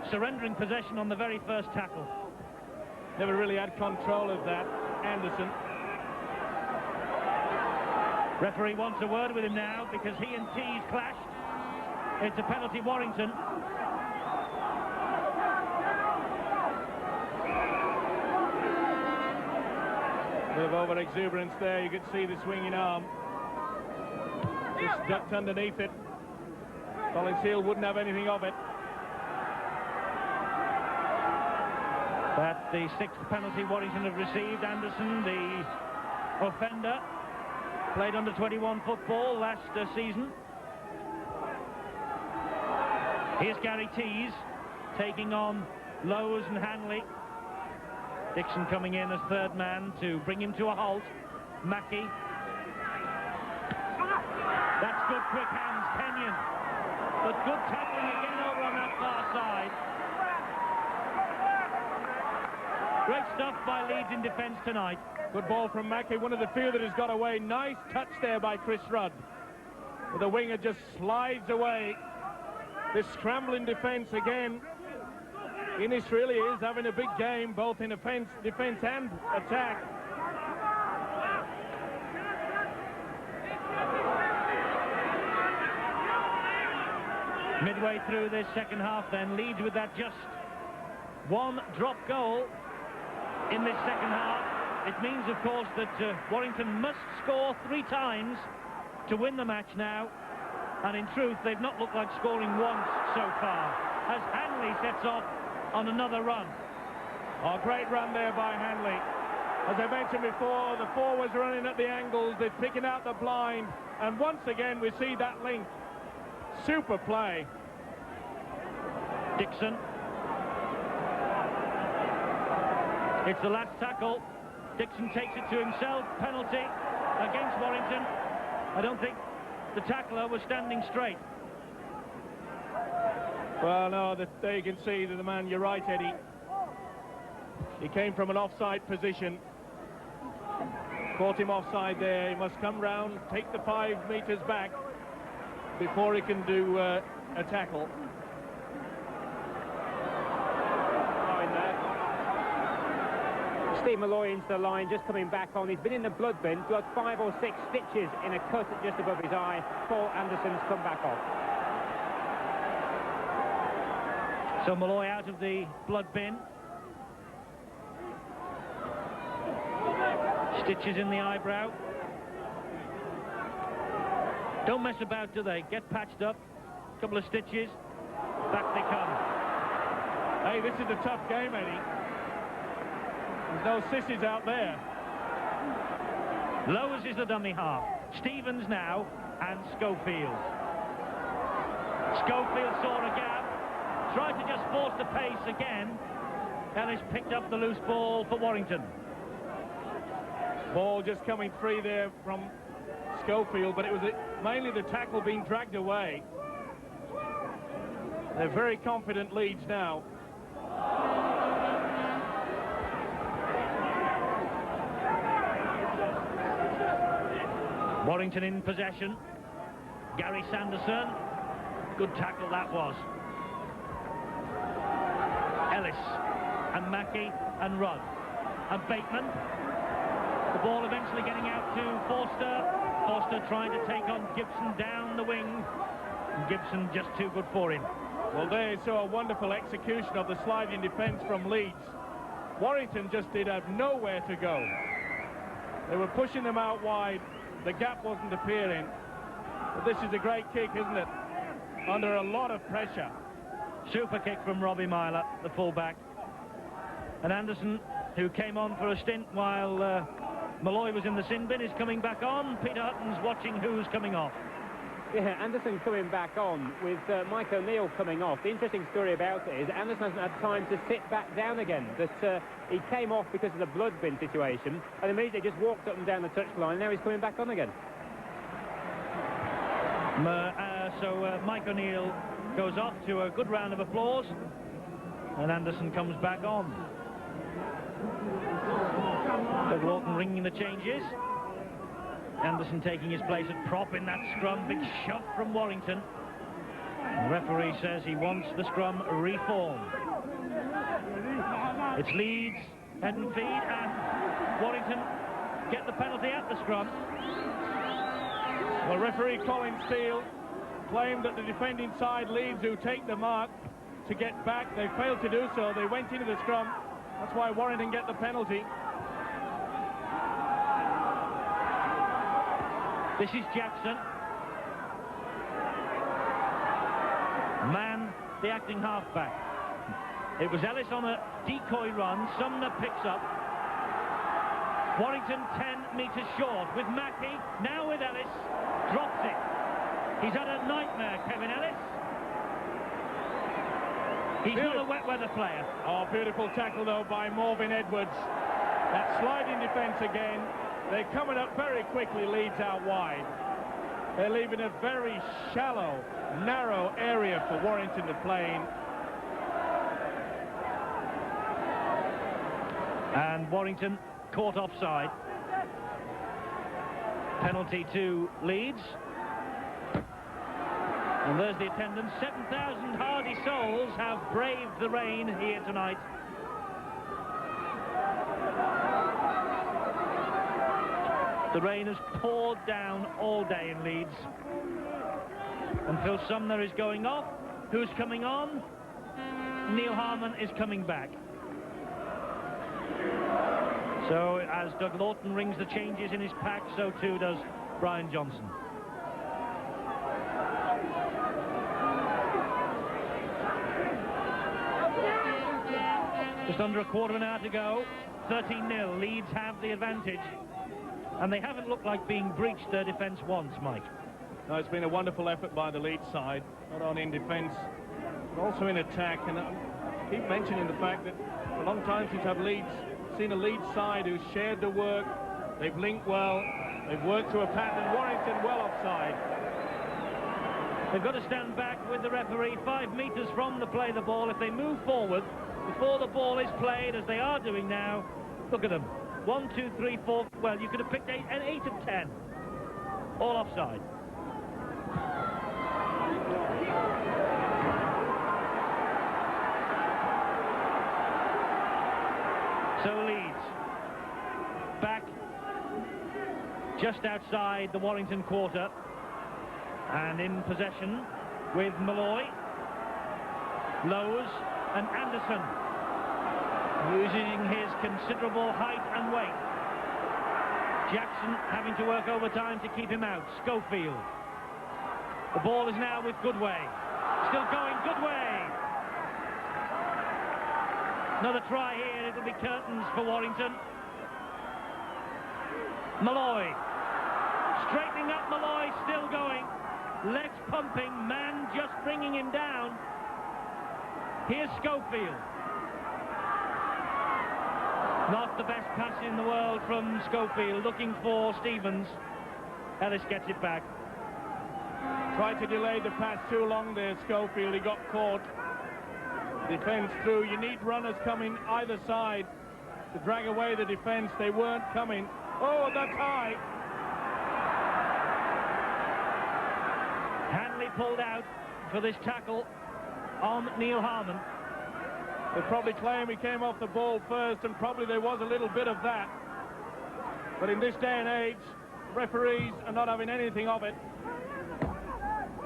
surrendering possession on the very first tackle. Never really had control of that, Anderson. Referee wants a word with him now because he and Tees clashed. It's a penalty, Warrington. Bit of over-exuberance there. You could see the swinging arm. Just ducked underneath it. Colin Seal wouldn't have anything of it. That's the 6th penalty Warrington have received. Anderson, the offender, played under 21 football last season. Here's Gary Tees taking on Lowe's and Hanley. Dixon coming in as third man to bring him to a halt. Mackey. That's good, quick hands, Kenyon. But good tackling again over on that far side. Great stuff by Leeds in defence tonight. Good ball from Mackey, one of the few that has got away. Nice touch there by Chris Rudd. But the winger just slides away. This scrambling defence again. Innes really is having a big game, both in defence and attack. Midway through this second half then, Leeds with that just one drop goal in this second half. It means, of course, that Warrington must score 3 times to win the match now. And in truth, they've not looked like scoring once so far, as Hanley sets off on another run. Oh, great run there by Hanley. As I mentioned before, the forwards running at the angles, they're picking out the blind, and once again we see that link. Super play. Dixon. It's the last tackle. Dixon takes it to himself. Penalty against Warrington. I don't think the tackler was standing straight. Well, no, there you can see that the man, you're right, Eddie. He came from an offside position. Caught him offside there. He must come round, take the 5 metres back before he can do a tackle. Steve Malloy into the line, just coming back on. He's been in the blood bin, got 5 or 6 stitches in a cut just above his eye. Paul Anderson's come back off. So Malloy out of the blood bin. Stitches in the eyebrow. Don't mess about, do they? Get patched up. Couple of stitches. Back they come. Hey, this is a tough game, Eddie. There's no sissies out there. Lowers is the dummy half. Stevens now, and Schofield. Schofield saw a gap. Tried to just force the pace again. Ellis picked up the loose ball for Warrington. Ball just coming free there from Schofield, but it was mainly the tackle being dragged away. They're very confident Leeds now. Warrington in possession. Gary Sanderson. Good tackle that was. Ellis and Mackey and Rudd and Bateman. The ball eventually getting out to Forster. Forster trying to take on Gibson down the wing. And Gibson just too good for him. Well, there you saw a wonderful execution of the sliding defence from Leeds. Warrington just did have nowhere to go. They were pushing them out wide. The gap wasn't appearing. But this is a great kick, isn't it? Under a lot of pressure. Super kick from Robbie Myler, the fullback. And Anderson, who came on for a stint while Malloy was in the sin bin, is coming back on. Peter Hutton's watching who's coming off. Yeah, Anderson coming back on with Mike O'Neill coming off. The interesting story about it is Anderson hasn't had time to sit back down again. That he came off because of the blood bin situation and immediately just walked up and down the touchline. Now he's coming back on again. So Mike O'Neill goes off to a good round of applause and Anderson comes back on. Doug Laughton ringing the changes. Anderson taking his place at prop in that scrum. Big shove from Warrington. The referee says he wants the scrum reformed. It's Leeds, head and feed, and Warrington get the penalty at the scrum. Well, referee Colin Steele claimed that the defending side, Leeds, who take the mark to get back, they failed to do so. They went into the scrum. That's why Warrington get the penalty. This is Jackson. Man, the acting halfback. It was Ellis on a decoy run. Sumner picks up. Warrington 10 metres short with Mackey, now with Ellis, drops it. He's had a nightmare, Kevin Ellis. He's not a wet weather player. Oh, beautiful tackle though by Morvin Edwards. That sliding defence again. They're coming up very quickly, Leeds out wide. They're leaving a very shallow, narrow area for Warrington to play in. And Warrington caught offside. Penalty to Leeds. And there's the attendance. 7,000 hardy souls have braved the rain here tonight. The rain has poured down all day in Leeds. And Phil Sumner is going off. Who's coming on? Neil Harmon is coming back. So as Doug Laughton rings the changes in his pack, so too does Brian Johnson. Just under a quarter of an hour to go. 13-0. Leeds have the advantage. And they haven't looked like being breached their defence once, Mike. No, it's been a wonderful effort by the Leeds side, not only in defence, but also in attack. And I keep mentioning the fact that for a long time since I've seen a Leeds side who's shared the work, they've linked well, they've worked to a pattern. Warrington well offside. They've got to stand back with the referee 5 metres from the play of the ball. If they move forward before the ball is played, as they are doing now, look at them. 1, 2, 3, 4. Well, you could have picked 8 of 10. All offside. So Leeds back just outside the Warrington quarter and in possession with Malloy, Lowe's and Anderson, using his considerable height and weight. Jackson having to work overtime to keep him out. Schofield. The ball is now with Goodway. Still going, Goodway. Another try here, it'll be curtains for Warrington. Malloy. Straightening up Malloy, still going. Legs pumping, Man just bringing him down. Here's Schofield. Not the best pass in the world from Schofield, looking for Stevens. Ellis gets it back. Tried to delay the pass too long there, Schofield. He got caught. Defence through. You need runners coming either side to drag away the defence. They weren't coming. Oh, that's high. Hanley pulled out for this tackle on Neil Harmon. They probably claim he came off the ball first, and probably there was a little bit of that. But in this day and age, referees are not having anything of it.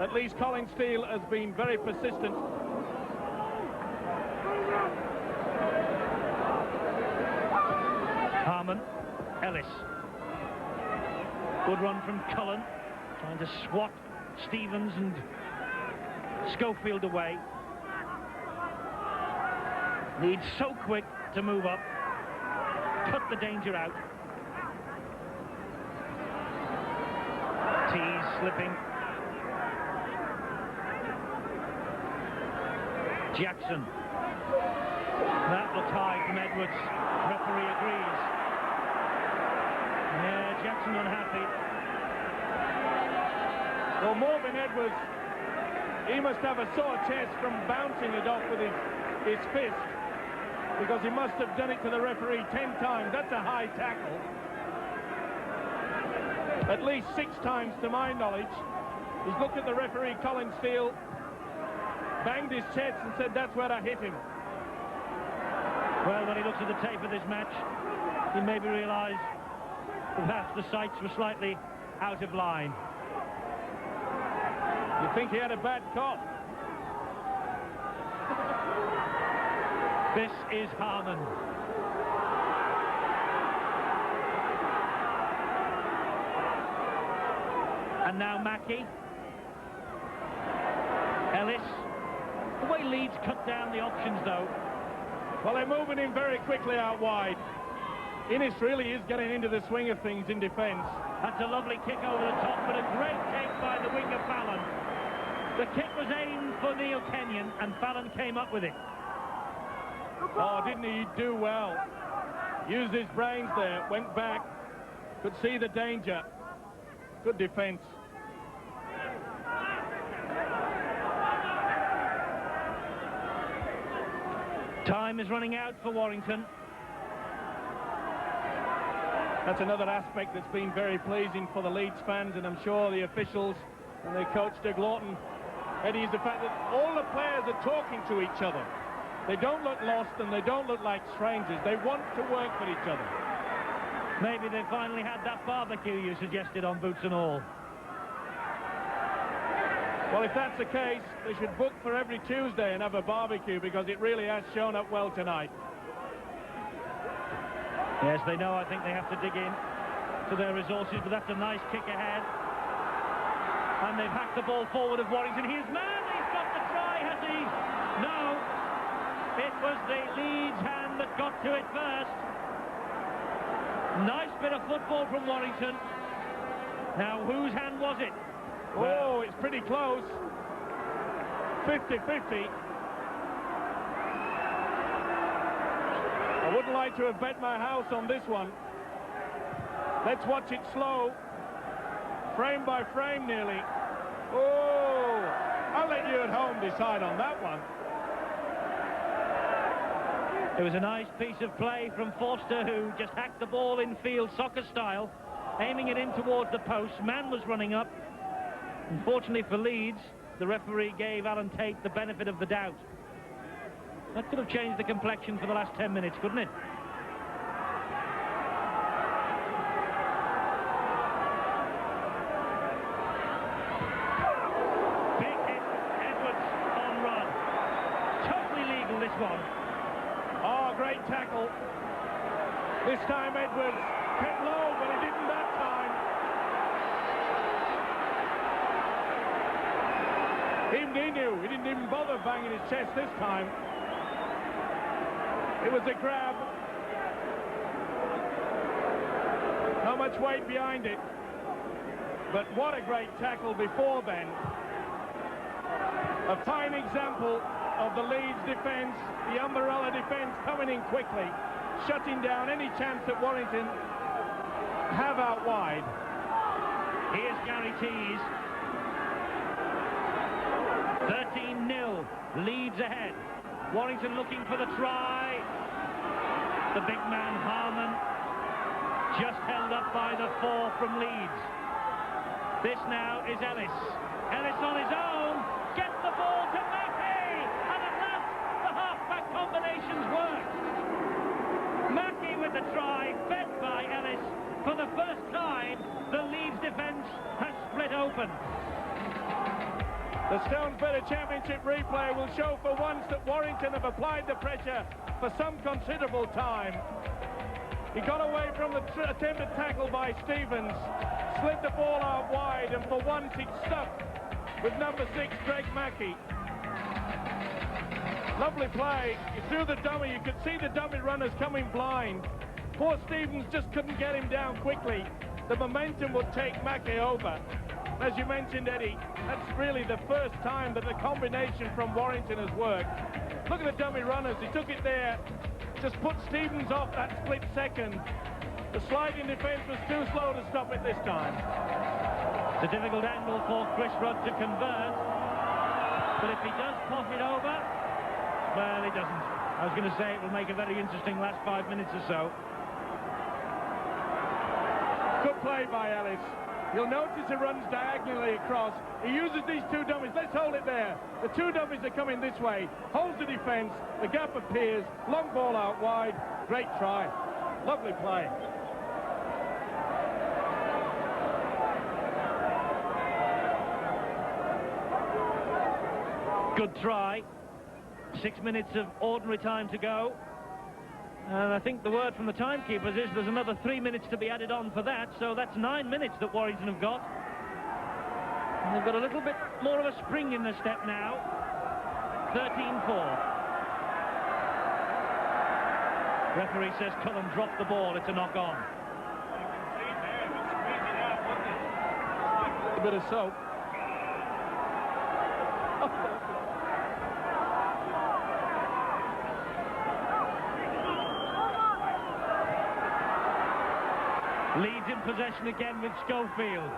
At least Colin Steele has been very persistent. Harmon, Ellis. Good run from Cullen, trying to swat Stevens and Schofield away. Leeds so quick to move up, cut the danger out. Tees slipping. Jackson. That looks high from Edwards. Referee agrees. Yeah, Jackson unhappy. Well, Morvin Edwards, he must have a sore chest from bouncing it off with his fist, because he must have done it to the referee 10 times. That's a high tackle. At least 6 times to my knowledge. He's looked at the referee, Colin Steele, banged his chest and said, that's where I hit him. Well, when he looks at the tape of this match, he maybe realised perhaps the sights were slightly out of line. You think he had a bad cough? This is Harmon. And now Mackey. Ellis. way Leeds cut down the options, though. Well, they're moving in very quickly out wide. Innes really is getting into the swing of things in defence. That's a lovely kick over the top, but a great take by the winger Fallon. The kick was aimed for Neil Kenyon, and Fallon came up with it. Oh, didn't he do well? Used his brains there, went back, could see the danger. Good defence. Time is running out for Warrington. That's another aspect that's been very pleasing for the Leeds fans, and I'm sure the officials and their coach Doug Laughton, Eddie, is the fact that all the players are talking to each other. They don't look lost and they don't look like strangers. They want to work for each other. Maybe they finally had that barbecue you suggested on Boots and All. Well, if that's the case, they should book for every Tuesday and have a barbecue, because it really has shown up well tonight. Yes, they know, I think they have to dig in to their resources, but that's a nice kick ahead. And they've hacked the ball forward of Warrington. He's man, he's got the try, has he? No, it was the Leeds hand that got to it first. Nice bit of football from Warrington. Now, whose hand was it? Oh, it's pretty close. 50-50. I wouldn't like to have bet my house on this one. Let's watch it slow. Frame by frame, nearly. Oh, I'll let you at home decide on that one. It was a nice piece of play from Forster, who just hacked the ball in field soccer style, aiming it in towards the post. Man was running up. Unfortunately for Leeds, the referee gave Alan Tate the benefit of the doubt. That could have changed the complexion for the last 10 minutes, couldn't it? Big hit, Edwards on run. Totally legal, this one. Oh, great tackle. This time Edwards kept low, but he didn't that time. Even he knew. He didn't even bother banging his chest this time. It was a grab. Not much weight behind it. But what a great tackle before then. A fine example of the Leeds defence, the umbrella defence coming in quickly, shutting down any chance that Warrington have out wide. Here's Gary Tees. 13-0, Leeds ahead. Warrington looking for the try. The big man, Harman, just held up by the 4 from Leeds. This now is Ellis. Ellis on his own, gets the ball to Mackey, and at last the half-back combinations work. Mackey with the try, fed by Ellis. For the first time, the Leeds defence has split open. The Stones Better Championship replay will show for once that Warrington have applied the pressure for some considerable time. He got away from the attempted tackle by Stevens, slid the ball out wide, and for once it stuck with number 6, Greg Mackey. Lovely play. He threw the dummy. You could see the dummy runners coming blind. Poor Stevens just couldn't get him down quickly. The momentum would take Mackey over. As you mentioned, Eddie, that's really the first time that the combination from Warrington has worked. Look at the dummy runners. He took it there, just put Stevens off that split second. The sliding defence was too slow to stop it this time. It's a difficult angle for Chris Rudd to convert. But if he does pop it over, well, he doesn't. I was going to say it will make a very interesting last 5 minutes or so. Good play by Ellis. You'll notice it runs diagonally across. He uses these 2 dummies. Let's hold it there. The 2 dummies are coming this way. Holds the defence. The gap appears. Long ball out wide. Great try. Lovely play. Good try. 6 minutes of ordinary time to go. And I think the word from the timekeepers is there's another 3 minutes to be added on for that, so that's 9 minutes that Warrington have got. And they've got a little bit more of a spring in their step now. 13-4. Referee says Cullen dropped the ball. It's a knock-on. A bit of soap. Leeds in possession again with Schofield.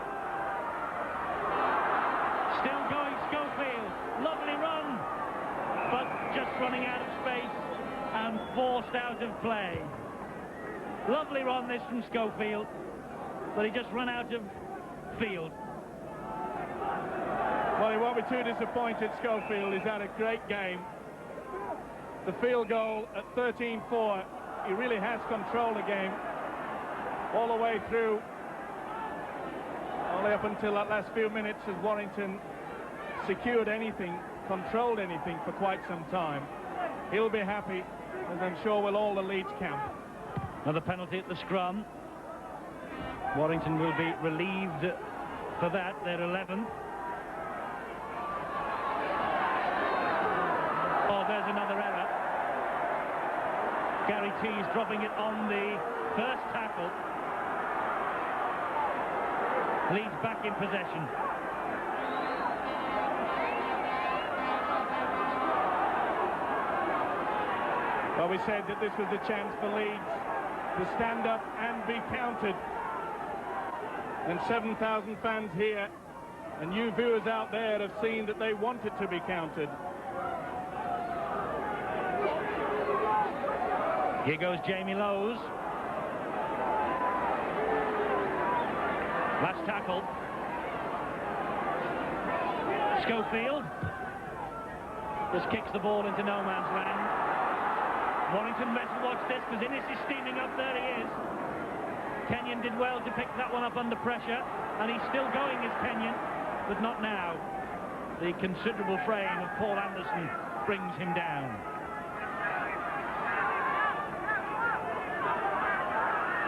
Still going Schofield. Lovely run, but just running out of space and forced out of play. Lovely run this from Schofield, but he just ran out of field. Well, he won't be too disappointed. Schofield, he's had a great game. The field goal at 13-4, he really has controlled the game all the way through, only up until that last few minutes as Warrington secured anything, controlled anything for quite some time. He'll be happy, as I'm sure will all the Leeds camp. Another penalty at the scrum. Warrington will be relieved for that, their 11th. Oh, there's another error. Gary Tees dropping it on the first tackle. Leeds back in possession. Well, we said that this was a chance for Leeds to stand up and be counted. And 7,000 fans here, and you viewers out there have seen that they want it to be counted. Here goes Jamie Lowes. Last tackle. Schofield just kicks the ball into no man's land. Warrington better watch this, because Innes is steaming up. There he is. Kenyon did well to pick that one up under pressure, and he's still going, is Kenyon, but not now. The considerable frame of Paul Anderson brings him down.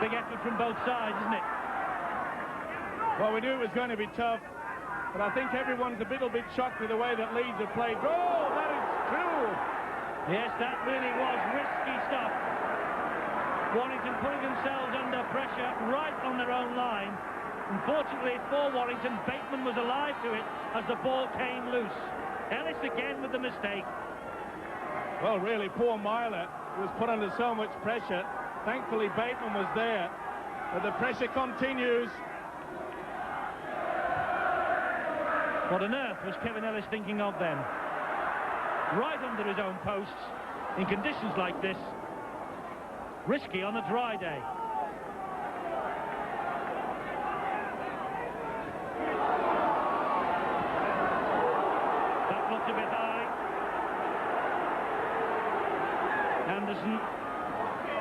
Big effort from both sides, isn't it? Well, we knew it was going to be tough, but I think everyone's a little bit shocked with the way that Leeds have played. Oh, that is true! Yes, that really was risky stuff. Warrington putting themselves under pressure right on their own line. Unfortunately for Warrington, Bateman was alive to it as the ball came loose. Ellis again with the mistake. Well, really, poor Myler was put under so much pressure. Thankfully, Bateman was there, but the pressure continues. What on earth was Kevin Ellis thinking of then? Right under his own posts, in conditions like this. Risky on a dry day. That looked a bit high. Anderson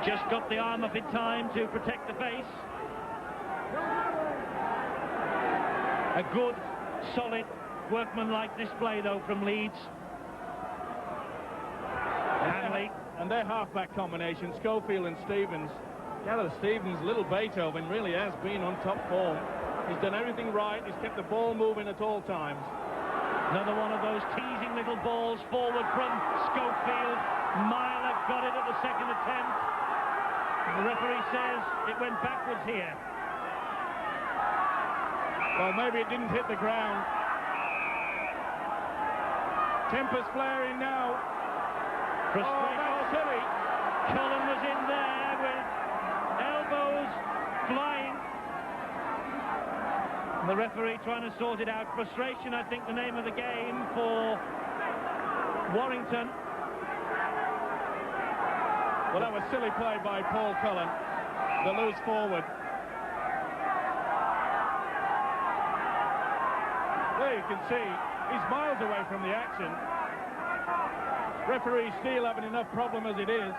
just got the arm up in time to protect the face. A good, solid, workmanlike display, though, from Leeds. Hanley. And their half-back combination, Schofield and Stevens. Gareth Stevens, little Beethoven, really has been on top form. He's done everything right. He's kept the ball moving at all times. Another one of those teasing little balls forward from Schofield. Myler got it at the second attempt. The referee says it went backwards here. Well, maybe it didn't hit the ground. Tempers flaring now. Oh, that's silly. Cullen was in there with elbows flying. And the referee trying to sort it out. Frustration, I think, the name of the game for Warrington. Well, that was silly play by Paul Cullen. The loose forward. There you can see, he's miles away from the action. Referee Steele having enough problem as it is.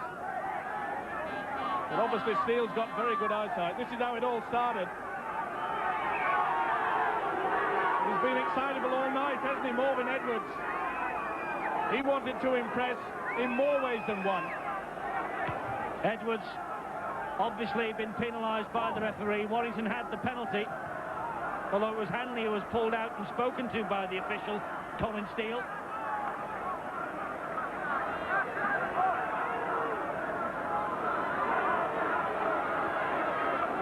But obviously Steele's got very good eyesight. This is how it all started. He's been excitable all night, hasn't he, Morven Edwards? He wanted to impress in more ways than one. Edwards obviously been penalised by the referee. Warrington had the penalty, although it was Hanley who was pulled out and spoken to by the official, Colin Steele.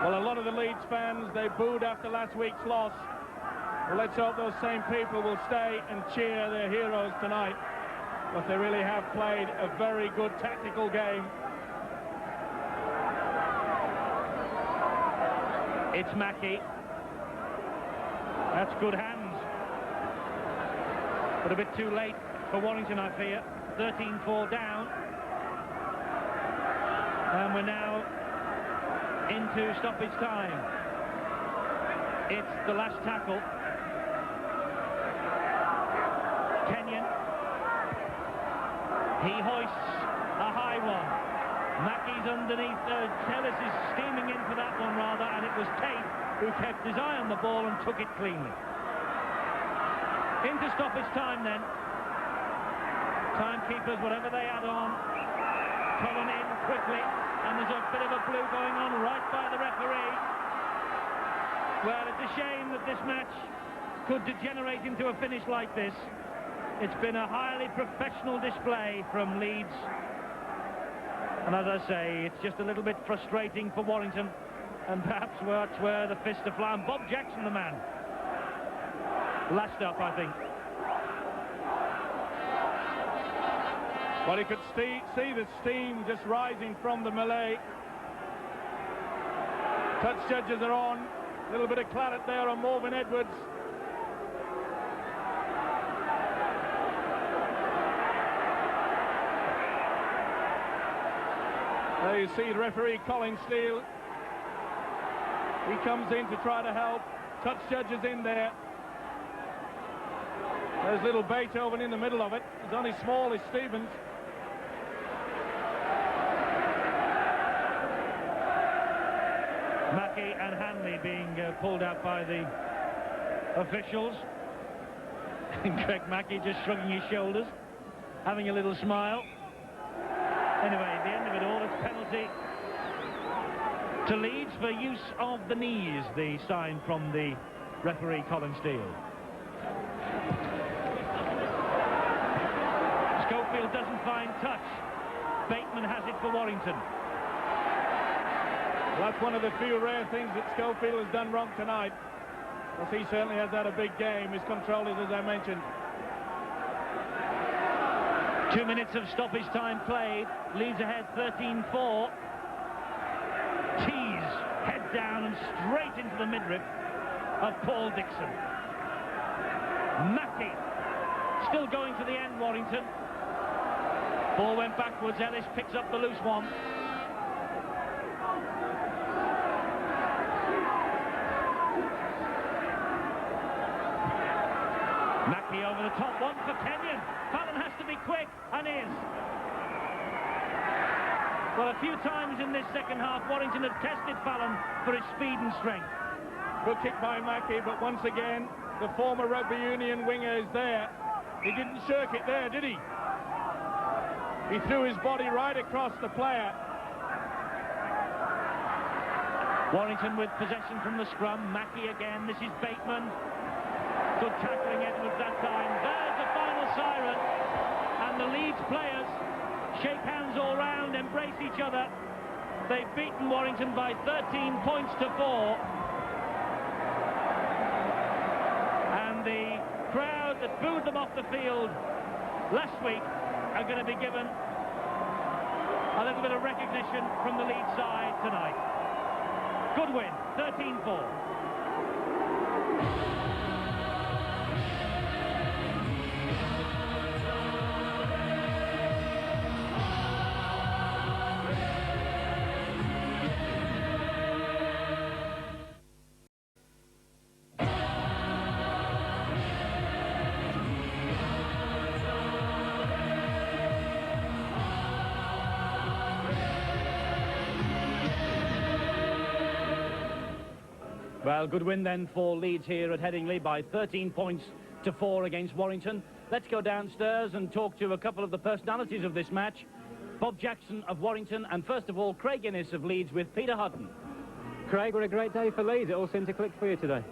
Well, a lot of the Leeds fans, they booed after last week's loss. Well, let's hope those same people will stay and cheer their heroes tonight. But they really have played a very good tactical game. It's Mackey. That's good hands. But a bit too late for Warrington, I fear. 13-4 down. And we're now into stoppage time. It's the last tackle. Kenyon. He hoists a high one. Mackey's underneath. Tellis is steaming in for that one, rather, and it was Tate who kept his eye on the ball and took it cleanly. Into stoppage time then. Timekeepers, whatever they add on, coming in quickly, and there's a bit of a blue going on right by the referee. Well, it's a shame that this match could degenerate into a finish like this. It's been a highly professional display from Leeds. And as I say, it's just a little bit frustrating for Warrington. And perhaps that's where the fists are flying. Bob Jackson, the man. Last up, I think. Well, you could see the steam just rising from the melee. Touch judges are on. A little bit of claret there on Morven Edwards. There you see referee Colin Steele. He comes in to try to help. Touch judges in there. There's little Beethoven in the middle of it. He's only small as Stevens. Mackey and Hanley being pulled out by the officials. Greg Mackey just shrugging his shoulders, having a little smile. Anyway, at the end of it all, it's penalty to Leeds for use of the knees, the sign from the referee Colin Steele. Schofield doesn't find touch. Bateman has it for Warrington. Well, that's one of the few rare things that Schofield has done wrong tonight. Well, he certainly has had a big game. His control is, as I mentioned. 2 minutes of stoppage time played. Leeds ahead 13-4. Tees head down and straight into the midriff of Paul Dixon. Mackey still going to the end, Warrington. Ball went backwards. Ellis picks up the loose one. Mackey over the top, one for Kenyon. Fallon has to be quick, and is. Well, a few times in this second half, Warrington have tested Fallon for his speed and strength. Good kick by Mackey, but once again, the former rugby union winger is there. He didn't shirk it there, did he? He threw his body right across the player. Warrington with possession from the scrum. Mackey again. This is Bateman. Good tackling Edwards that time. There's the final siren. And the Leeds players shake hands all round, embrace each other. They've beaten Warrington by 13 points to 4. And the crowd that booed them off the field last week are going to be given a little bit of recognition from the Leeds side tonight. Good win, 13-4. Well, good win then for Leeds here at Headingley by 13 points to 4 against Warrington. Let's go downstairs and talk to a couple of the personalities of this match. Bob Jackson of Warrington, and first of all, Craig Innes of Leeds with Peter Hutton. Craig, what a great day for Leeds. It all seemed to click for you today.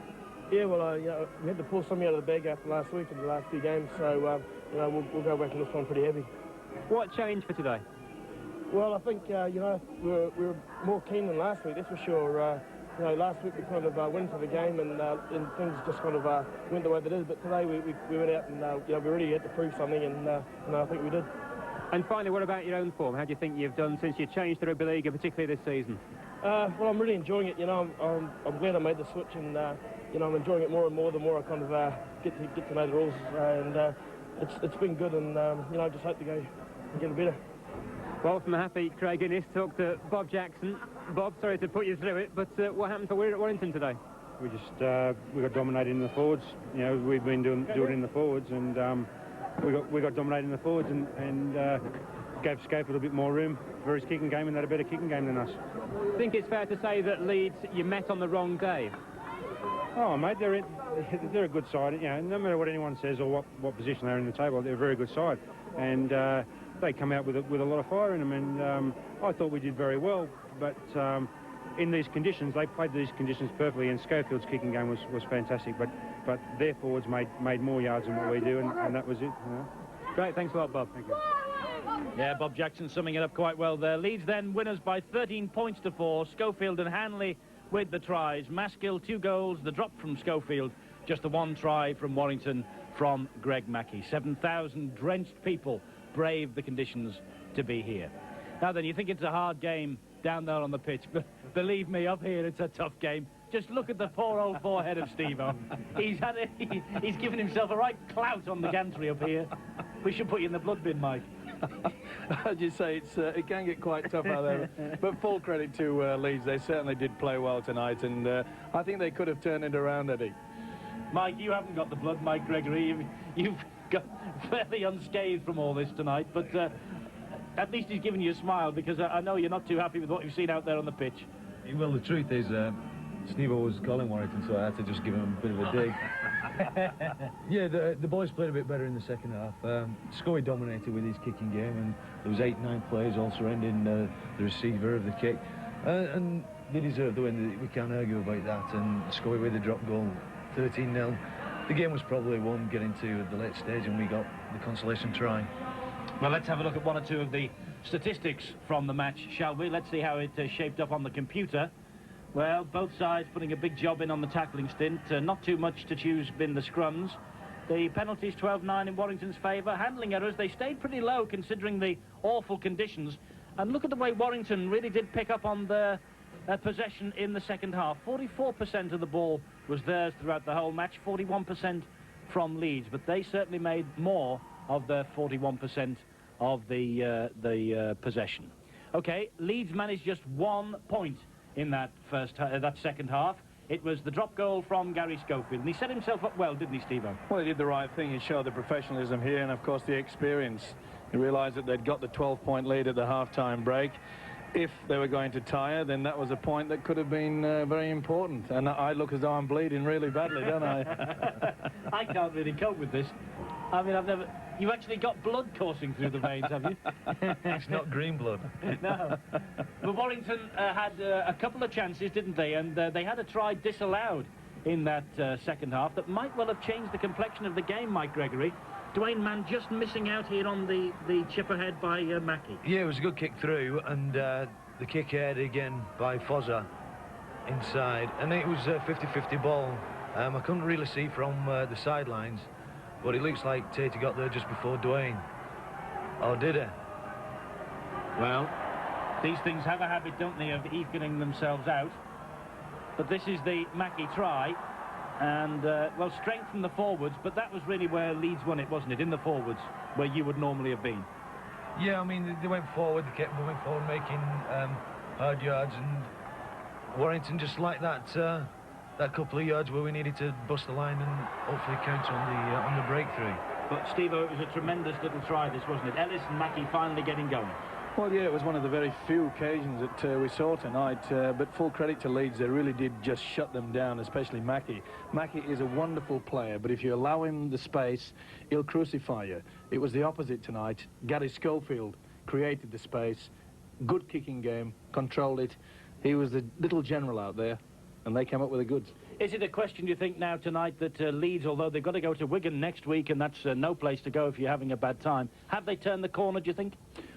Yeah, well, we had to pull something out of the bag after last week and the last few games, so, we'll go back and this one pretty heavy. What changed for today? Well, I think, we were more keen than last week, that's for sure. you know, last week we kind of went for the game and things just kind of went the way they did. But today we went out and you know, we really had to prove something, and I think we did. And finally, what about your own form? How do you think you've done since you changed the rugby league, and particularly this season? Well, I'm really enjoying it. You know, I'm glad I made the switch, and you know, I'm enjoying it more and more the more I kind of get to know the rules, and it's been good, and you know, I just hope to go and get better. Well, from the happy Craig Innes, talked to Bob Jackson. Bob, sorry to put you through it, but what happened for Warrington today? We just we got dominated in the forwards. You know, we've been doing it in the forwards, and we got dominated in the forwards, and gave Schofield a bit more room for his kicking game, and they had a better kicking game than us. I think it's fair to say that Leeds, you met on the wrong day. Oh, mate, they're a good side. You know, no matter what anyone says or what position they're in the table, they're a very good side, and they come out with a lot of fire in them. And I thought we did very well, but in these conditions, they played these conditions perfectly, and Schofield's kicking game was fantastic. But their forwards made more yards than what we do, and that was it. You know? Great, thanks a lot, Bob. Thank you. Yeah, Bob Jackson summing it up quite well there. Leeds then winners by 13 points to 4. Schofield and Headingley with the tries. Maskill 2 goals, the drop from Schofield, just the 1 try from Warrington from Greg Mackey. 7,000 drenched people braved the conditions to be here. Now then, you think it's a hard game down there on the pitch, but believe me, up here it's a tough game. Just look at the poor old forehead of Steve-O. He's given himself a right clout on the gantry up here. We should put you in the blood bin, Mike. As you say, it can get quite tough out there. But full credit to Leeds. They certainly did play well tonight, and I think they could have turned it around, Eddie. Mike, you haven't got the blood, Mike Gregory. You've got fairly unscathed from all this tonight, but at least he's given you a smile, because I know you're not too happy with what you've seen out there on the pitch. Well, the truth is, Steve-O was calling Warrington, so I had to just give him a bit of a dig. Yeah, the boys played a bit better in the second half. Scoey dominated with his kicking game, and there was 8-9 players all surrounding the receiver of the kick, and they deserved the win. We can't argue about that. And Scoey with the drop goal, 13-0. The game was probably won getting to the late stage, and we got the consolation try. Well, let's have a look at 1 or 2 of the statistics from the match, shall we? Let's see how it shaped up on the computer. Well, both sides putting a big job in on the tackling stint. Not too much to choose in the scrums. The penalties 12-9 in Warrington's favour. Handling errors, they stayed pretty low considering the awful conditions. And look at the way Warrington really did pick up on their possession in the second half. 44% of the ball was theirs throughout the whole match, 41% from Leeds. But they certainly made more of their 41% of the possession. OK, Leeds managed just 1 point in that second half. It was the drop goal from Gary Schofield, and he set himself up well, didn't he, Steve-O? Well, he did the right thing. He showed the professionalism here, and of course the experience. He realised that they'd got the 12-point lead at the half-time break. If they were going to tire, then that was a point that could have been very important. And I look as though I'm bleeding really badly, don't I? I can't really cope with this. I mean, you've actually got blood coursing through the veins, have you? It's not green blood. No. But Warrington had a couple of chances, didn't they? And they had a try disallowed in that second half that might well have changed the complexion of the game, Mike Gregory. Dwayne Mann just missing out here on the chip ahead by Mackey. Yeah, it was a good kick through, and the kick ahead again by Fozza inside. And it was a 50-50 ball. I couldn't really see from the sidelines, but it looks like Tatey got there just before Dwayne. Or did he? Well, these things have a habit, don't they, of evening themselves out. But this is the Mackey try. And, well, strength from the forwards, but that was really where Leeds won it, wasn't it? In the forwards, where you would normally have been. Yeah, I mean, they went forward, they kept moving forward, making hard yards, and Warrington just like that couple of yards where we needed to bust the line and hopefully count on the breakthrough. But, Steve-O, it was a tremendous little try, this, wasn't it? Ellis and Mackey finally getting going. Well, yeah, it was one of the very few occasions that we saw tonight, but full credit to Leeds, they really did just shut them down, especially Mackey. Mackey is a wonderful player, but if you allow him the space, he'll crucify you. It was the opposite tonight. Gary Schofield created the space, good kicking game, controlled it. He was the little general out there, and they came up with the goods. Is it a question, do you think, now tonight that Leeds, although they've got to go to Wigan next week, and that's no place to go if you're having a bad time, have they turned the corner, do you think?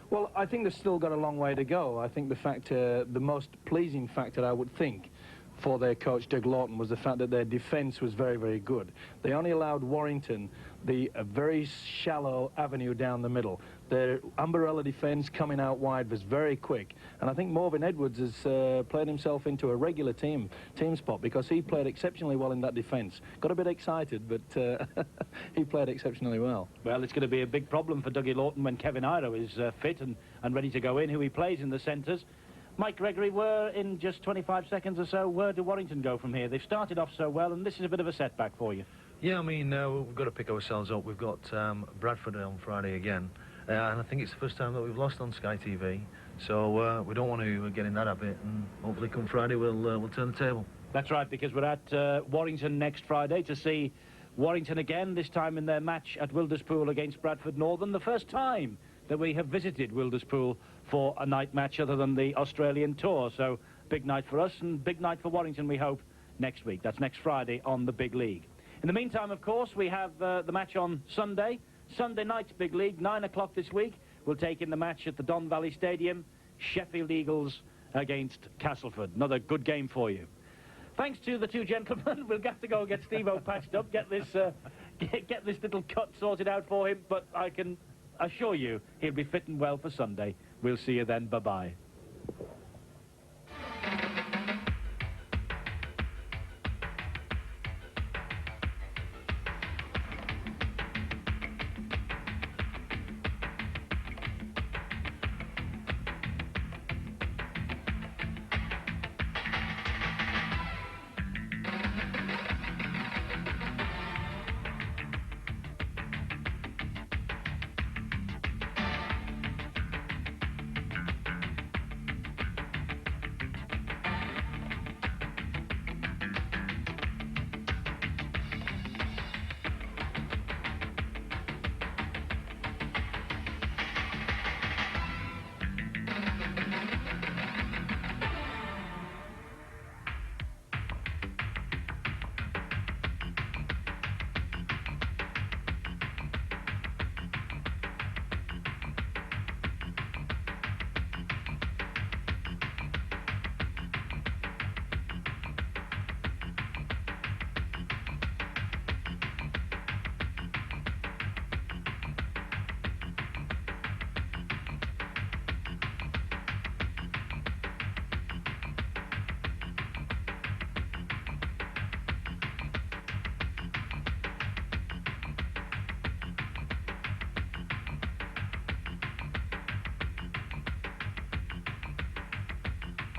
Well, I think they've still got a long way to go. I think the most pleasing factor, I would think, for their coach Doug Laughton was the fact that their defence was very, very good. They only allowed Warrington a very shallow avenue down the middle. Their umbrella defence coming out wide was very quick, and I think Morven Edwards has played himself into a regular team spot because he played exceptionally well in that defence. Got a bit excited, but he played exceptionally well. Well, it's going to be a big problem for Dougie Laughton when Kevin Iro is fit and ready to go in, who he plays in the centres. Mike Gregory, in just 25 seconds or so, where do Warrington go from here? They've started off so well, and this is a bit of a setback for you. Yeah, I mean, we've got to pick ourselves up. We've got Bradford on Friday again, and I think it's the first time that we've lost on Sky TV, so we don't want to get in that habit, and hopefully come Friday we'll turn the table. That's right, because we're at Warrington next Friday to see Warrington again, this time in their match at Wilderspool against Bradford Northern, the first time that we have visited Wilderspool for a night match other than the Australian tour. So big night for us and big night for Warrington, we hope, next week. That's next Friday on the Big League. In the meantime, of course, we have the match on Sunday. Sunday night's Big League, 9 o'clock this week. We'll take in the match at the Don Valley Stadium, Sheffield Eagles against Castleford. Another good game for you. Thanks to the two gentlemen. We'll have to go and get Steve-O patched up, get this little cut sorted out for him, but I can assure you he'll be fit and well for Sunday. We'll see you then. Bye-bye.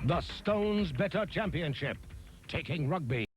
The Stones Better Championship, taking rugby